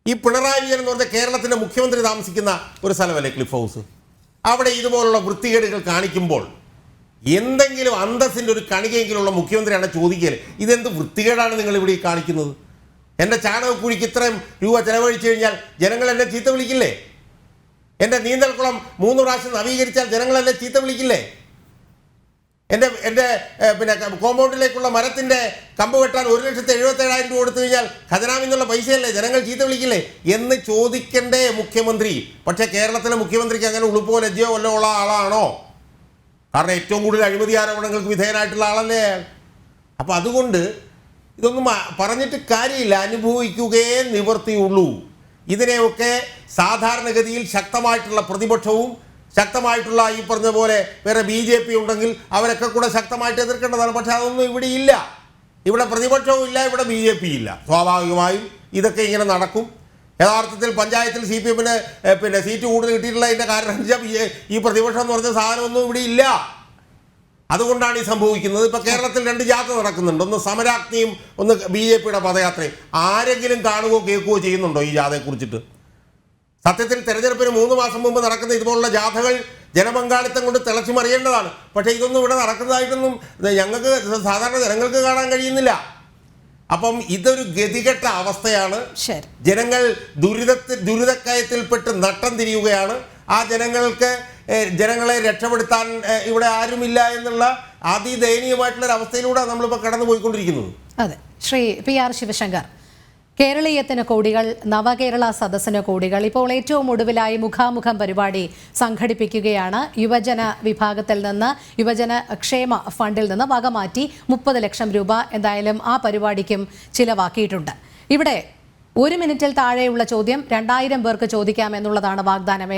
ഈ പിണറായി വിജയൻ എന്ന് പറഞ്ഞാൽ കേരളത്തിൻ്റെ മുഖ്യമന്ത്രി താമസിക്കുന്ന ഒരു സ്ഥലമല്ലേ ക്ലിഫ് ഹൗസ്? അവിടെ ഇതുപോലുള്ള വൃത്തികേടുകൾ കാണിക്കുമ്പോൾ എന്തെങ്കിലും അന്തസ്സിൻ്റെ ഒരു കണികയെങ്കിലുള്ള മുഖ്യമന്ത്രിയാണ് ചോദിക്കൽ, ഇതെന്ത് വൃത്തികേടാണ് നിങ്ങൾ ഇവിടെ കാണിക്കുന്നത്? എൻ്റെ ചാണകക്കുഴിക്ക് ഇത്രയും രൂപ ചെലവഴിച്ചു കഴിഞ്ഞാൽ ജനങ്ങൾ എന്നെ ചീത്ത വിളിക്കില്ലേ? എൻ്റെ നീന്തൽക്കുളം 3 പ്രാവശ്യം നവീകരിച്ചാൽ ജനങ്ങൾ എന്നെ ചീത്ത വിളിക്കില്ലേ? എൻ്റെ കോമ്പൗണ്ടിലേക്കുള്ള മരത്തിൻ്റെ കമ്പ് വെട്ടാൻ 1,77,000 രൂപ കൊടുത്തു കഴിഞ്ഞാൽ ഖജനാവിൽ നിന്നുള്ള പൈസയല്ലേ, ജനങ്ങൾ ചീത്ത വിളിക്കില്ലേ എന്ന് ചോദിക്കണ്ടേ മുഖ്യമന്ത്രി? പക്ഷേ കേരളത്തിലെ മുഖ്യമന്ത്രിക്ക് അങ്ങനെ ഉളുപ്പോ ലജ്ജയോ വല്ല ഉള്ള ആളാണോ? കാരണം ഏറ്റവും കൂടുതൽ അഴിമതി ആരോപണങ്ങൾക്ക് വിധേയനായിട്ടുള്ള ആളല്ലേ. അപ്പോൾ അതുകൊണ്ട് ഇതൊന്നും പറഞ്ഞിട്ട് കാര്യമില്ല, അനുഭവിക്കുകയേ നിവർത്തിയുള്ളൂ. ഇതിനെയൊക്കെ സാധാരണഗതിയിൽ ശക്തമായിട്ടുള്ള പ്രതിപക്ഷവും ശക്തമായിട്ടുള്ള ഈ പറഞ്ഞ പോലെ വേറെ BJP ഉണ്ടെങ്കിൽ അവരൊക്കെ കൂടെ ശക്തമായിട്ട് എതിർക്കേണ്ടതാണ്. പക്ഷെ അതൊന്നും ഇവിടെ ഇല്ല. ഇവിടെ പ്രതിപക്ഷവും ഇല്ല, ഇവിടെ BJP ഇല്ല. സ്വാഭാവികമായും ഇതൊക്കെ ഇങ്ങനെ നടക്കും. യഥാർത്ഥത്തിൽ പഞ്ചായത്തിൽ CPM-ന് പിന്നെ സീറ്റ് കൂടുതൽ കിട്ടിയിട്ടുള്ളതിൻ്റെ കാരണം ഈ പ്രതിപക്ഷം എന്ന് പറഞ്ഞ സാധനമൊന്നും ഇവിടെ ഇല്ല. അതുകൊണ്ടാണ് ഈ സംഭവിക്കുന്നത്. ഇപ്പോൾ കേരളത്തിൽ 2 ജാഥ നടക്കുന്നുണ്ട്, ഒന്ന് സമരാഗ്നിയും ഒന്ന് BJP-യുടെ പദയാത്രയും. ആരെങ്കിലും കാണുകയോ കേൾക്കുകയോ ചെയ്യുന്നുണ്ടോ ഈ ജാഥയെക്കുറിച്ചിട്ട്? സത്യത്തിൽ തെരഞ്ഞെടുപ്പിന് 3 മാസം മുമ്പ് നടക്കുന്ന ഇതുപോലുള്ള ജാഥകൾ ജനപങ്കാളിത്തം കൊണ്ട് തിളച്ചു മറിയേണ്ടതാണ്. പക്ഷേ ഇതൊന്നും ഇവിടെ നടക്കുന്നതായിട്ടൊന്നും ഞങ്ങൾക്ക് സാധാരണ ജനങ്ങൾക്ക് കാണാൻ കഴിയുന്നില്ല. അപ്പം ഇതൊരു ഗതികെട്ട അവസ്ഥയാണ്. ജനങ്ങൾ ദുരിതക്കയത്തിൽപ്പെട്ട് നട്ടം തിരിയുകയാണ്. ആ ജനങ്ങളെ രക്ഷപ്പെടുത്താൻ ഇവിടെ ആരുമില്ല എന്നുള്ള അതിദയനീയമായിട്ടുള്ള അവസ്ഥയിലൂടെ നമ്മളിപ്പോൾ കടന്നു പോയിക്കൊണ്ടിരിക്കുന്നത്. അതെ, ശ്രീ PR ശിവശങ്കർ, കേരളീയത്തിന് കോടികൾ, നവകേരള സദസ്സിന് കോടികൾ. ഇപ്പോൾ ഏറ്റവും ഒടുവിലായി മുഖാമുഖം പരിപാടി സംഘടിപ്പിക്കുകയാണ്. യുവജന വിഭാഗത്തിൽ നിന്ന്, യുവജന ക്ഷേമ ഫണ്ടിൽ നിന്ന് വകമാറ്റി 30 ലക്ഷം രൂപ എന്തായാലും ആ പരിപാടിക്കും ചിലവാക്കിയിട്ടുണ്ട്. ഇവിടെ 1 മിനിറ്റിൽ താഴെയുള്ള ചോദ്യം 2000 പേർക്ക് ചോദിക്കാം എന്നുള്ളതാണ് വാഗ്ദാനം.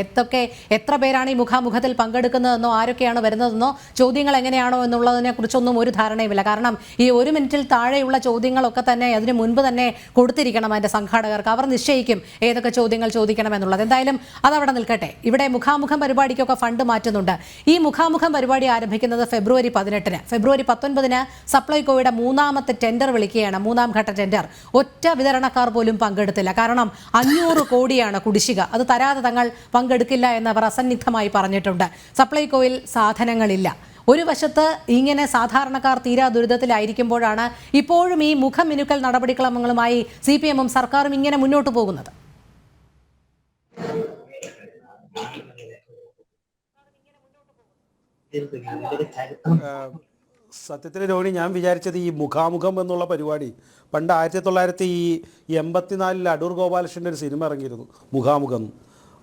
എത്ര പേരാണ് ഈ മുഖാമുഖത്തിൽ പങ്കെടുക്കുന്നതെന്നോ ആരൊക്കെയാണ് വരുന്നതെന്നോ ചോദ്യങ്ങൾ എങ്ങനെയാണോ എന്നുള്ളതിനെ കുറിച്ചൊന്നും ഒരു ധാരണയുമില്ല. കാരണം ഈ 1 മിനിറ്റിൽ താഴെയുള്ള ചോദ്യങ്ങളൊക്കെ തന്നെ അതിന് മുൻപ് തന്നെ കൊടുത്തിരിക്കണം അതിൻ്റെ സംഘാടകർക്ക്. അവർ നിശ്ചയിക്കും ഏതൊക്കെ ചോദ്യങ്ങൾ ചോദിക്കണം എന്നുള്ളത്. എന്തായാലും അതവിടെ നിൽക്കട്ടെ. ഇവിടെ മുഖാമുഖം പരിപാടിക്കൊക്കെ ഫണ്ട് മാറ്റുന്നുണ്ട്. ഈ മുഖാമുഖം പരിപാടി ആരംഭിക്കുന്നത് ഫെബ്രുവരി 18-ന്. ഫെബ്രുവരി 19-ന് സപ്ലൈകോയുടെ 3ാമത്തെ ടെൻഡർ വിളിക്കുകയാണ്, 3ാം ഘട്ട ടെൻഡർ. ഒറ്റ വിതരണക്കാർ പോലും പങ്കെടുത്തില്ല. കാരണം 500 കോടിയാണ് കുടിശ്ശിക. അത് തരാതെ തങ്ങൾ പങ്കെടുക്കില്ല എന്നവർ അസന്നിഗ്ധമായി പറഞ്ഞിട്ടുണ്ട്. സപ്ലൈകോയിൽ സാധനങ്ങളില്ല. ഒരു വശത്ത് ഇങ്ങനെ സാധാരണക്കാർ തീരാ ദുരിതത്തിലായിരിക്കുമ്പോഴാണ് ഇപ്പോഴും ഈ മുഖമിനുക്കൽ നടപടിക്രമങ്ങളുമായി CPM-ഉം സർക്കാരും ഇങ്ങനെ മുന്നോട്ട് പോകുന്നത്. സത്യത്തിൽ രോഹിണി, ഞാൻ വിചാരിച്ചത് ഈ മുഖാമുഖം എന്നുള്ള പരിപാടി പണ്ട് 1984 അടൂർ ഗോപാലകൃഷ്ണൻ്റെ ഒരു സിനിമ ഇറങ്ങിയിരുന്നു, മുഖാമുഖം.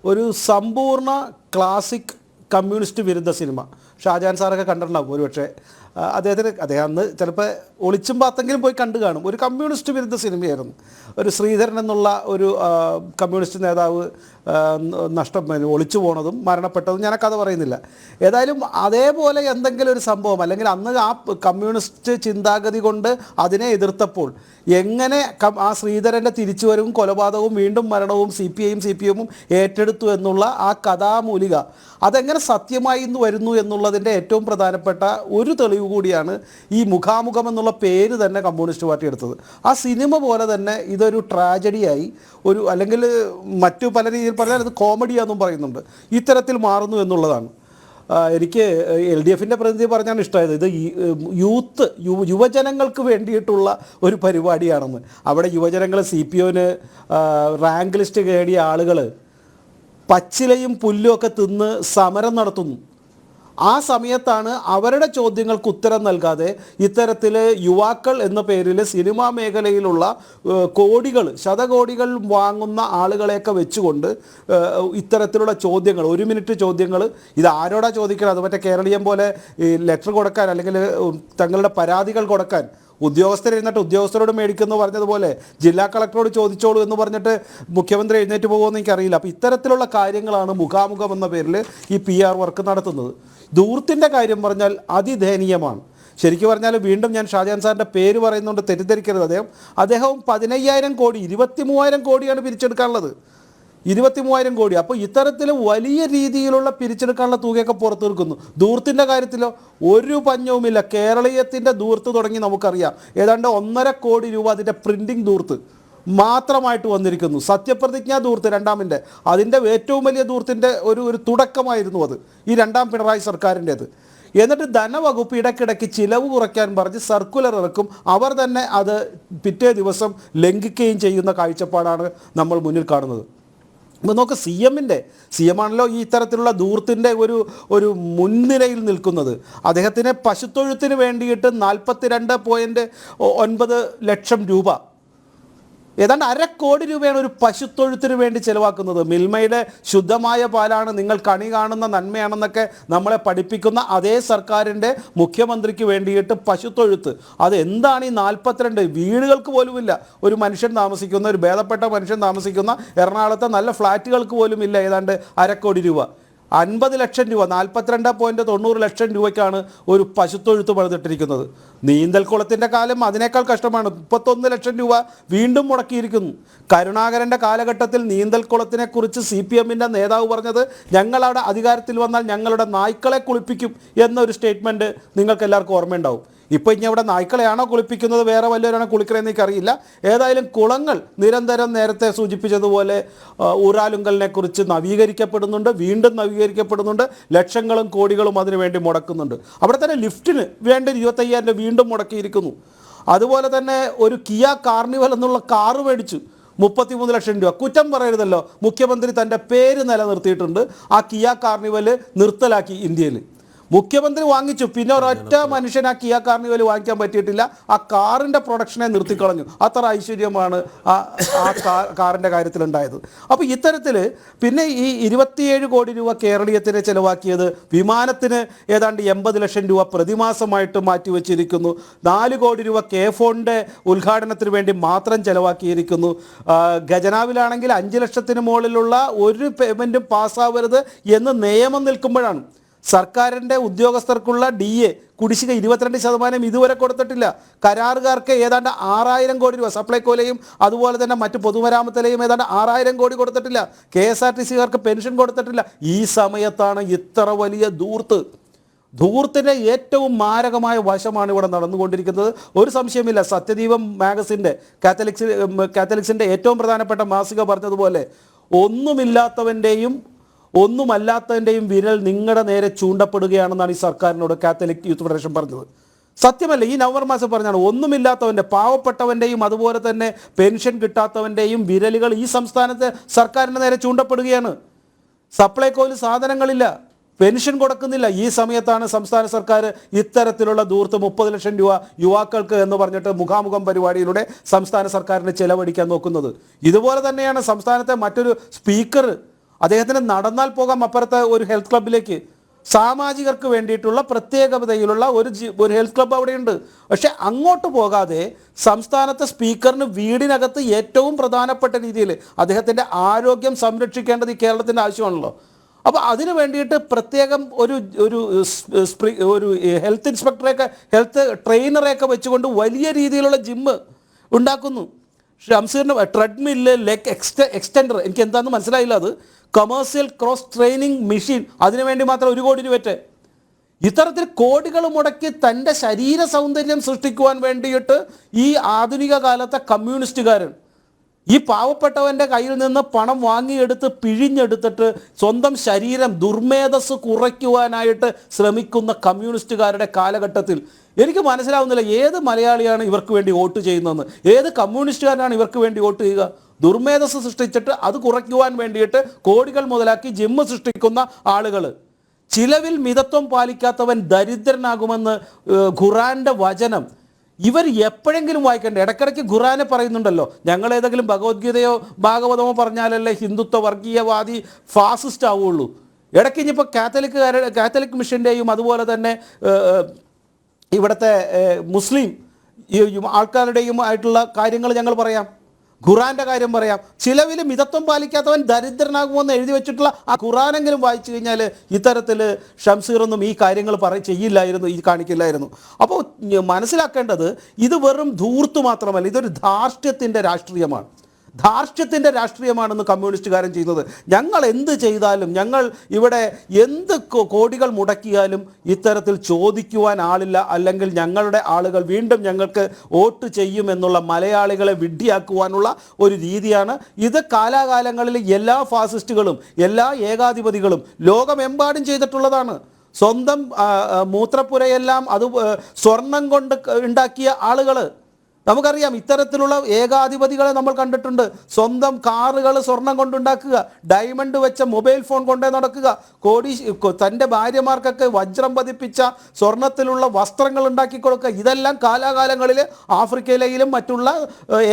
ഒരു സമ്പൂർണ്ണ ക്ലാസിക് കമ്മ്യൂണിസ്റ്റ് വിരുദ്ധ സിനിമ. ഷാജഹാൻ സാറൊക്കെ കണ്ടിട്ടുണ്ടാകും ഒരുപക്ഷെ. അദ്ദേഹം അന്ന് ചിലപ്പോൾ ഒളിച്ചും പാത്തെങ്കിലും പോയി കണ്ടു കാണും. ഒരു കമ്മ്യൂണിസ്റ്റ് വിരുദ്ധ സിനിമയായിരുന്നു. ഒരു ശ്രീധരൻ എന്നുള്ള ഒരു കമ്മ്യൂണിസ്റ്റ് നേതാവ് ഒളിച്ചു പോണതും മരണപ്പെട്ടതും ഞാൻ കഥ പറയുന്നില്ല. ഏതായാലും അതേപോലെ എന്തെങ്കിലും ഒരു സംഭവം, അല്ലെങ്കിൽ അന്ന് ആ കമ്മ്യൂണിസ്റ്റ് ചിന്താഗതി കൊണ്ട് അതിനെ എതിർത്തപ്പോൾ എങ്ങനെ ആ ശ്രീധരൻ്റെ തിരിച്ചുവരവും കൊലപാതകവും വീണ്ടും മരണവും CPM-ഉം ഏറ്റെടുത്തു എന്നുള്ള ആ കഥാമൂലിക അതെങ്ങനെ സത്യമായി ഇന്ന് വരുന്നു എന്നുള്ളതിൻ്റെ ഏറ്റവും പ്രധാനപ്പെട്ട ഒരു തെളിവ് കൂടിയാണ് ഈ മുഖാമുഖം എന്നുള്ള പേര് തന്നെ കമ്മ്യൂണിസ്റ്റ് പാർട്ടി എടുത്തത്. ആ സിനിമ പോലെ തന്നെ ഇതൊരു ട്രാജഡിയായി, അല്ലെങ്കിൽ മറ്റു പല രീതിയിൽ പറഞ്ഞാൽ അത് കോമഡിയാണെന്നും പറയുന്നുണ്ട്, ഇത്തരത്തിൽ മാറുന്നു എന്നുള്ളതാണ്. എനിക്ക് LDFിൻ്റെ പ്രതിനിധി പറഞ്ഞാണ് ഇഷ്ടമായത്. ഇത് യുവജനങ്ങൾക്ക് വേണ്ടിയിട്ടുള്ള ഒരു പരിപാടിയാണെന്ന്. അവിടെ യുവജനങ്ങൾ CPO-ന് റാങ്ക് ലിസ്റ്റ് നേടിയ ആളുകൾ പച്ചിലയും പുല്ലും ഒക്കെ തിന്ന് സമരം നടത്തുന്നു. ആ സമയത്താണ് അവരുടെ ചോദ്യങ്ങൾക്ക് ഉത്തരം നൽകാതെ ഇത്തരത്തിൽ യുവാക്കൾ എന്ന പേരിൽ സിനിമാ മേഖലയിലുള്ള ശതകോടികൾ വാങ്ങുന്ന ആളുകളെയൊക്കെ വെച്ചുകൊണ്ട് ഇത്തരത്തിലുള്ള ചോദ്യങ്ങൾ, 1 മിനിറ്റ് ചോദ്യങ്ങൾ, ഇത് ആരോടാ ചോദിക്കണം? അത് മറ്റേ കേരളീയം പോലെ ലെറ്റർ കൊടുക്കാൻ അല്ലെങ്കിൽ തങ്ങളുടെ പരാതികൾ കൊടുക്കാൻ ഉദ്യോഗസ്ഥരെഴുന്നിട്ട് ഉദ്യോഗസ്ഥരോട് മേടിക്കുമെന്ന് പറഞ്ഞതുപോലെ ജില്ലാ കളക്ടറോട് ചോദിച്ചോളൂ എന്ന് പറഞ്ഞിട്ട് മുഖ്യമന്ത്രി എഴുന്നേറ്റ് പോകുമെന്ന് എനിക്കറിയില്ല. അപ്പോൾ ഇത്തരത്തിലുള്ള കാര്യങ്ങളാണ് മുഖാമുഖം എന്ന പേരിൽ ഈ PR വർക്ക് നടത്തുന്നത്. ദൂർത്തിൻ്റെ കാര്യം പറഞ്ഞാൽ അതിദയനീയമാണ്. ശരിക്കും പറഞ്ഞാൽ വീണ്ടും ഞാൻ ഷാജഹാൻ സാറിൻ്റെ പേര് പറയുന്നുകൊണ്ട് തെറ്റിദ്ധരിക്കരുത്. അദ്ദേഹം 15,000 കോടി 23,000 കോടിയാണ് പിരിച്ചെടുക്കാനുള്ളത്. 23,000 കോടി. അപ്പോൾ ഇത്തരത്തിൽ വലിയ രീതിയിലുള്ള പിരിച്ചെടുക്കാനുള്ള തുകയൊക്കെ പുറത്തു നിൽക്കുന്നു. ദൂർത്തിൻ്റെ കാര്യത്തിലോ ഒരു പഞ്ഞവുമില്ല. കേരളീയത്തിൻ്റെ ദൂർത്ത് തുടങ്ങി നമുക്കറിയാം. ഏതാണ്ട് 1.5 കോടി രൂപ അതിൻ്റെ പ്രിൻറ്റിങ് ദൂർത്ത് മാത്രമായിട്ട് വന്നിരിക്കുന്നു. സത്യപ്രതിജ്ഞാ ദൂർത്ത് രണ്ടാമിൻ്റെ, അതിൻ്റെ ഏറ്റവും വലിയ ദൂർത്തിൻ്റെ ഒരു തുടക്കമായിരുന്നു അത് ഈ 2ാം പിണറായി സർക്കാരിൻ്റേത്. എന്നിട്ട് ധനവകുപ്പ് ഇടയ്ക്കിടയ്ക്ക് ചിലവ് കുറയ്ക്കാൻ പറഞ്ഞ് സർക്കുലർ ഇറക്കും. അവർ തന്നെ അത് പിറ്റേ ദിവസം ലംഘിക്കുകയും ചെയ്യുന്ന കാഴ്ചപ്പാടാണ് നമ്മൾ മുന്നിൽ കാണുന്നത്. അപ്പോൾ നോക്ക്, CM ആണല്ലോ ഈ ഇത്തരത്തിലുള്ള ദൂർത്തിൻ്റെ ഒരു മുൻനിരയിൽ നിൽക്കുന്നത്. അദ്ദേഹത്തിന് പശുത്തൊഴുത്തിന് വേണ്ടിയിട്ട് 42.9 ലക്ഷം രൂപ, ഏതാണ്ട് 1/2 കോടി രൂപയാണ് ഒരു പശുത്തൊഴുത്തിന് വേണ്ടി ചിലവാക്കുന്നത്. മിൽമയുടെ ശുദ്ധമായ പാലാണ് നിങ്ങൾ കണി കാണുന്ന നന്മയാണെന്നൊക്കെ നമ്മളെ പഠിപ്പിക്കുന്ന അതേ സർക്കാരിൻ്റെ മുഖ്യമന്ത്രിക്ക് വേണ്ടിയിട്ട് പശുത്തൊഴുത്ത്. അത് എന്താണ് ഈ 42 വീടുകൾക്ക് പോലുമില്ല ഒരു മനുഷ്യൻ താമസിക്കുന്ന, ഒരു ഭേദപ്പെട്ട മനുഷ്യൻ താമസിക്കുന്ന എറണാകുളത്തെ നല്ല ഫ്ലാറ്റുകൾക്ക് പോലും ഇല്ല ഏതാണ്ട് 1/2 കോടി രൂപ. 50 ലക്ഷം രൂപ 42.90 ലക്ഷം രൂപയ്ക്കാണ് ഒരു പശുത്തൊഴുത്ത് പണിതിട്ടിരിക്കുന്നത്. നീന്തൽക്കുളത്തിൻ്റെ കാലം അതിനേക്കാൾ കഷ്ടമാണ്. 31 ലക്ഷം രൂപ വീണ്ടും മുടക്കിയിരിക്കുന്നു. കരുണാകരൻ്റെ കാലഘട്ടത്തിൽ നീന്തൽക്കുളത്തിനെക്കുറിച്ച് CPM-ൻ്റെ നേതാവ് പറഞ്ഞത്, ഞങ്ങളവിടെ അധികാരത്തിൽ വന്നാൽ ഞങ്ങളുടെ നായ്ക്കളെ കുളിപ്പിക്കും എന്നൊരു സ്റ്റേറ്റ്മെൻറ്റ് നിങ്ങൾക്ക് എല്ലാവർക്കും ഓർമ്മയുണ്ടാവും. ഇപ്പോൾ ഇനി അവിടെ നായ്ക്കളെയാണോ കുളിപ്പിക്കുന്നത്, വേറെ വല്ലവരാണോ കുളിക്കണമെന്ന് എനിക്കറിയില്ല. ഏതായാലും കുളങ്ങൾ നിരന്തരം നേരത്തെ സൂചിപ്പിച്ചതുപോലെ ഊരാലുങ്കലിനെ കുറിച്ച് നവീകരിക്കപ്പെടുന്നുണ്ട്, വീണ്ടും നവീകരിക്കപ്പെടുന്നുണ്ട്, ലക്ഷങ്ങളും കോടികളും അതിനുവേണ്ടി മുടക്കുന്നുണ്ട്. അവിടെ തന്നെ ലിഫ്റ്റിന് വേണ്ടി 25,000 രൂപ വീണ്ടും മുടക്കിയിരിക്കുന്നു. അതുപോലെ തന്നെ ഒരു കിയ കാർണിവൽ എന്നുള്ള കാറ് മേടിച്ചു 33 ലക്ഷം രൂപ. കുറ്റം പറയരുതല്ലോ, മുഖ്യമന്ത്രി തൻ്റെ പേര് നിലനിർത്തിയിട്ടുണ്ട്. ആ കിയ കാർണിവൽ നിർത്തലാക്കി ഇന്ത്യയിൽ. മുഖ്യമന്ത്രി വാങ്ങിച്ചു, പിന്നെ ഒരൊറ്റ മനുഷ്യൻ ആ കിയ കാർണിവൽ വാങ്ങിക്കാൻ പറ്റിയിട്ടില്ല. ആ കാറിൻ്റെ പ്രൊഡക്ഷനെ നിർത്തിക്കളഞ്ഞു. അത്ര ഐശ്വര്യമാണ് ആ കാറിൻ്റെ കാര്യത്തിലുണ്ടായത്. അപ്പോൾ ഇത്തരത്തിൽ പിന്നെ ഈ 27 കോടി രൂപ കേരളീയത്തിന് ചിലവാക്കിയത് വിമാനത്തിന് ഏതാണ്ട് 80 ലക്ഷം രൂപ പ്രതിമാസമായിട്ട് മാറ്റിവെച്ചിരിക്കുന്നു. 4 കോടി രൂപ K-ഫോണിൻ്റെ ഉദ്ഘാടനത്തിന് വേണ്ടി മാത്രം ചിലവാക്കിയിരിക്കുന്നു. ഖജനാവിലാണെങ്കിൽ 5 ലക്ഷത്തിന് മുകളിലുള്ള ഒരു പേയ്മെൻറ്റും പാസ്സാവരുത് എന്ന് നിയമം നിൽക്കുമ്പോഴാണ് സർക്കാരിൻ്റെ ഉദ്യോഗസ്ഥർക്കുള്ള DA കുടിശ്ശിക 22% ഇതുവരെ കൊടുത്തിട്ടില്ല. കരാറുകാർക്ക് ഏതാണ്ട് 6,000 കോടി രൂപ, സപ്ലൈകോയിലെയും അതുപോലെ തന്നെ മറ്റ് പൊതുമരാമത്തിലെയും ഏതാണ്ട് 6,000 കോടി കൊടുത്തിട്ടില്ല. KSRTC-കാർക്ക് പെൻഷൻ കൊടുത്തിട്ടില്ല. ഈ സമയത്താണ് ഇത്ര വലിയ ധൂർത്തിൻ്റെ ഏറ്റവും മാരകമായ വശമാണ് ഇവിടെ നടന്നുകൊണ്ടിരിക്കുന്നത്. ഒരു സംശയമില്ല. സത്യദീപം മാഗസിൻ്റെ കാത്തലിക്സിൻ്റെ ഏറ്റവും പ്രധാനപ്പെട്ട മാസിക പറഞ്ഞതുപോലെ, ഒന്നുമില്ലാത്തവൻ്റെയും ഒന്നുമല്ലാത്തതിൻ്റെയും വിരൽ നിങ്ങളുടെ നേരെ ചൂണ്ടപ്പെടുകയാണെന്നാണ് ഈ സർക്കാരിനോട് കാത്തലിക് യൂത്ത് ഫെഡറേഷൻ പറഞ്ഞത്. സത്യമല്ല, ഈ നവംബർ മാസം പറഞ്ഞാണ് ഒന്നുമില്ലാത്തവൻ്റെ, പാവപ്പെട്ടവൻ്റെയും അതുപോലെ തന്നെ പെൻഷൻ കിട്ടാത്തവൻ്റെയും വിരലുകൾ ഈ സംസ്ഥാനത്തെ സർക്കാരിൻ്റെ നേരെ ചൂണ്ടപ്പെടുകയാണ്. സപ്ലൈകോയിൽ സാധനങ്ങളില്ല, പെൻഷൻ കൊടുക്കുന്നില്ല. ഈ സമയത്താണ് സംസ്ഥാന സർക്കാർ ഇത്തരത്തിലുള്ള ധൂർത്ത് 30 ലക്ഷം രൂപ യുവാക്കൾക്ക് എന്ന് പറഞ്ഞിട്ട് മുഖാമുഖം പരിപാടിയിലൂടെ സംസ്ഥാന സർക്കാരിന് ചെലവഴിക്കാൻ നോക്കുന്നത്. ഇതുപോലെ തന്നെയാണ് സംസ്ഥാനത്തെ മറ്റൊരു സ്പീക്കർ, അദ്ദേഹത്തിന് നടന്നാൽ പോകാം അപ്പുറത്തെ ഒരു ഹെൽത്ത് ക്ലബിലേക്ക്. സാമാജികർക്ക് വേണ്ടിയിട്ടുള്ള പ്രത്യേകതയിലുള്ള ഒരു ഹെൽത്ത് ക്ലബ്ബ് അവിടെയുണ്ട്. പക്ഷെ അങ്ങോട്ട് പോകാതെ സംസ്ഥാനത്തെ സ്പീക്കറിന് വീടിനകത്ത് ഏറ്റവും പ്രധാനപ്പെട്ട രീതിയിൽ അദ്ദേഹത്തിൻ്റെ ആരോഗ്യം സംരക്ഷിക്കേണ്ടത് ഈ കേരളത്തിൻ്റെ ആവശ്യമാണല്ലോ. അപ്പോൾ അതിന് വേണ്ടിയിട്ട് പ്രത്യേകം ഒരു ഹെൽത്ത് ഇൻസ്പെക്ടറെയൊക്കെ ഹെൽത്ത് ട്രെയിനറെയൊക്കെ വെച്ചുകൊണ്ട് വലിയ രീതിയിലുള്ള ജിമ്മ് ഉണ്ടാക്കുന്നു. ഷംസീറിന് ട്രെഡ്മില്ല്, ലെഗ് എക്സ്റ്റെൻഡർ, എനിക്ക് എന്താണെന്ന് മനസ്സിലായില്ല, അത് കൊമേഴ്സ്യൽ ക്രോസ് ട്രെയിനിങ് മെഷീൻ, അതിനുവേണ്ടി മാത്രം 1 കോടി രൂപ. ഇത്തരത്തിൽ കോടികൾ മുടക്കി തൻ്റെ ശരീര സൗന്ദര്യം സൃഷ്ടിക്കുവാൻ വേണ്ടിയിട്ട് ഈ ആധുനിക കാലത്തെ കമ്മ്യൂണിസ്റ്റുകാരൻ ഈ പാവപ്പെട്ടവൻ്റെ കയ്യിൽ നിന്ന് പണം വാങ്ങിയെടുത്ത് പിഴിഞ്ഞെടുത്തിട്ട് സ്വന്തം ശരീരം ദുർമേധസ് കുറയ്ക്കുവാനായിട്ട് ശ്രമിക്കുന്ന കമ്മ്യൂണിസ്റ്റുകാരുടെ കാലഘട്ടത്തിൽ എനിക്ക് മനസ്സിലാവുന്നില്ല ഏത് മലയാളിയാണ് ഇവർക്ക് വേണ്ടി വോട്ട് ചെയ്യുന്നതെന്ന്, ഏത് കമ്മ്യൂണിസ്റ്റുകാരനാണ് ഇവർക്ക് വേണ്ടി വോട്ട് ചെയ്യുക. ദുർമേധസ് സൃഷ്ടിച്ചിട്ട് അത് കുറയ്ക്കുവാൻ വേണ്ടിയിട്ട് കോടികൾ മുതലാക്കി ജിമ്മ് സൃഷ്ടിക്കുന്ന ആളുകൾ. ചിലവിൽ മിതത്വം പാലിക്കാത്തവൻ ദരിദ്രനാകുമെന്ന് ഖുറാൻ്റെ വചനം ഇവർ എപ്പോഴെങ്കിലും വായിക്കണ്ടേ? ഇടയ്ക്കിടയ്ക്ക് ഖുറാനെ പറയുന്നുണ്ടല്ലോ. ഞങ്ങൾ ഏതെങ്കിലും ഭഗവത്ഗീതയോ ഭാഗവതമോ പറഞ്ഞാലല്ലേ ഹിന്ദുത്വ വർഗീയവാദി ഫാസിസ്റ്റ് ആവുള്ളൂ. ഇടയ്ക്ക് ഇനിയിപ്പോൾ കാത്തലിക് മിഷൻ്റെയും അതുപോലെ തന്നെ ഇവിടുത്തെ മുസ്ലിം ആൾക്കാരുടെയും ആയിട്ടുള്ള കാര്യങ്ങൾ ഞങ്ങൾ പറയാം, ഖുറാൻ്റെ കാര്യം പറയാം. ചിലവിൽ മിതത്വം പാലിക്കാത്തവൻ ദരിദ്രനാകുമെന്ന് എഴുതി വെച്ചിട്ടുള്ള ആ ഖുറാനെങ്കിലും വായിച്ചു കഴിഞ്ഞാൽ ഇത്തരത്തിൽ ഷംസീറൊന്നും ഈ കാര്യങ്ങൾ ചെയ്യില്ലായിരുന്നു, ഈ കാണിക്കില്ലായിരുന്നു. അപ്പോൾ മനസ്സിലാക്കേണ്ടത് ഇത് വെറും ധൂർത്ത് മാത്രമല്ല, ഇതൊരു ധാർഷ്ട്യത്തിൻ്റെ രാഷ്ട്രീയമാണ്. ധാർഷ്ട്യത്തിൻ്റെ രാഷ്ട്രീയമാണെന്ന് കമ്മ്യൂണിസ്റ്റുകാരൻ ചെയ്യുന്നത്. ഞങ്ങൾ എന്ത് ചെയ്താലും, ഞങ്ങൾ ഇവിടെ എന്ത് കോടികൾ മുടക്കിയാലും ഇത്തരത്തിൽ ചോദിക്കുവാൻ ആളില്ല, അല്ലെങ്കിൽ ഞങ്ങളുടെ ആളുകൾ വീണ്ടും ഞങ്ങൾക്ക് വോട്ട് ചെയ്യുമെന്നുള്ള മലയാളികളെ വിഡ്ഢിയാക്കുവാനുള്ള ഒരു രീതിയാണ് ഇത്. കാലാകാലങ്ങളിൽ എല്ലാ ഫാസിസ്റ്റുകളും എല്ലാ ഏകാധിപതികളും ലോകമെമ്പാടും ചെയ്തിട്ടുള്ളതാണ്. സ്വന്തം മൂത്രപ്പുരയെല്ലാം അത് സ്വർണം കൊണ്ട് ഉണ്ടാക്കിയ ആളുകൾ നമുക്കറിയാം. ഇത്തരത്തിലുള്ള ഏകാധിപതികളെ നമ്മൾ കണ്ടിട്ടുണ്ട്. സ്വന്തം കാറുകൾ സ്വർണം കൊണ്ടുണ്ടാക്കുക, ഡയമണ്ട് വെച്ച മൊബൈൽ ഫോൺ കൊണ്ടേ നടക്കുക, തൻ്റെ ഭാര്യമാർക്കൊക്കെ വജ്രം പതിപ്പിച്ച സ്വർണത്തിലുള്ള വസ്ത്രങ്ങൾ ഉണ്ടാക്കി കൊടുക്കുക. ഇതെല്ലാം കാലാകാലങ്ങളിൽ ആഫ്രിക്കയിലെയും മറ്റുള്ള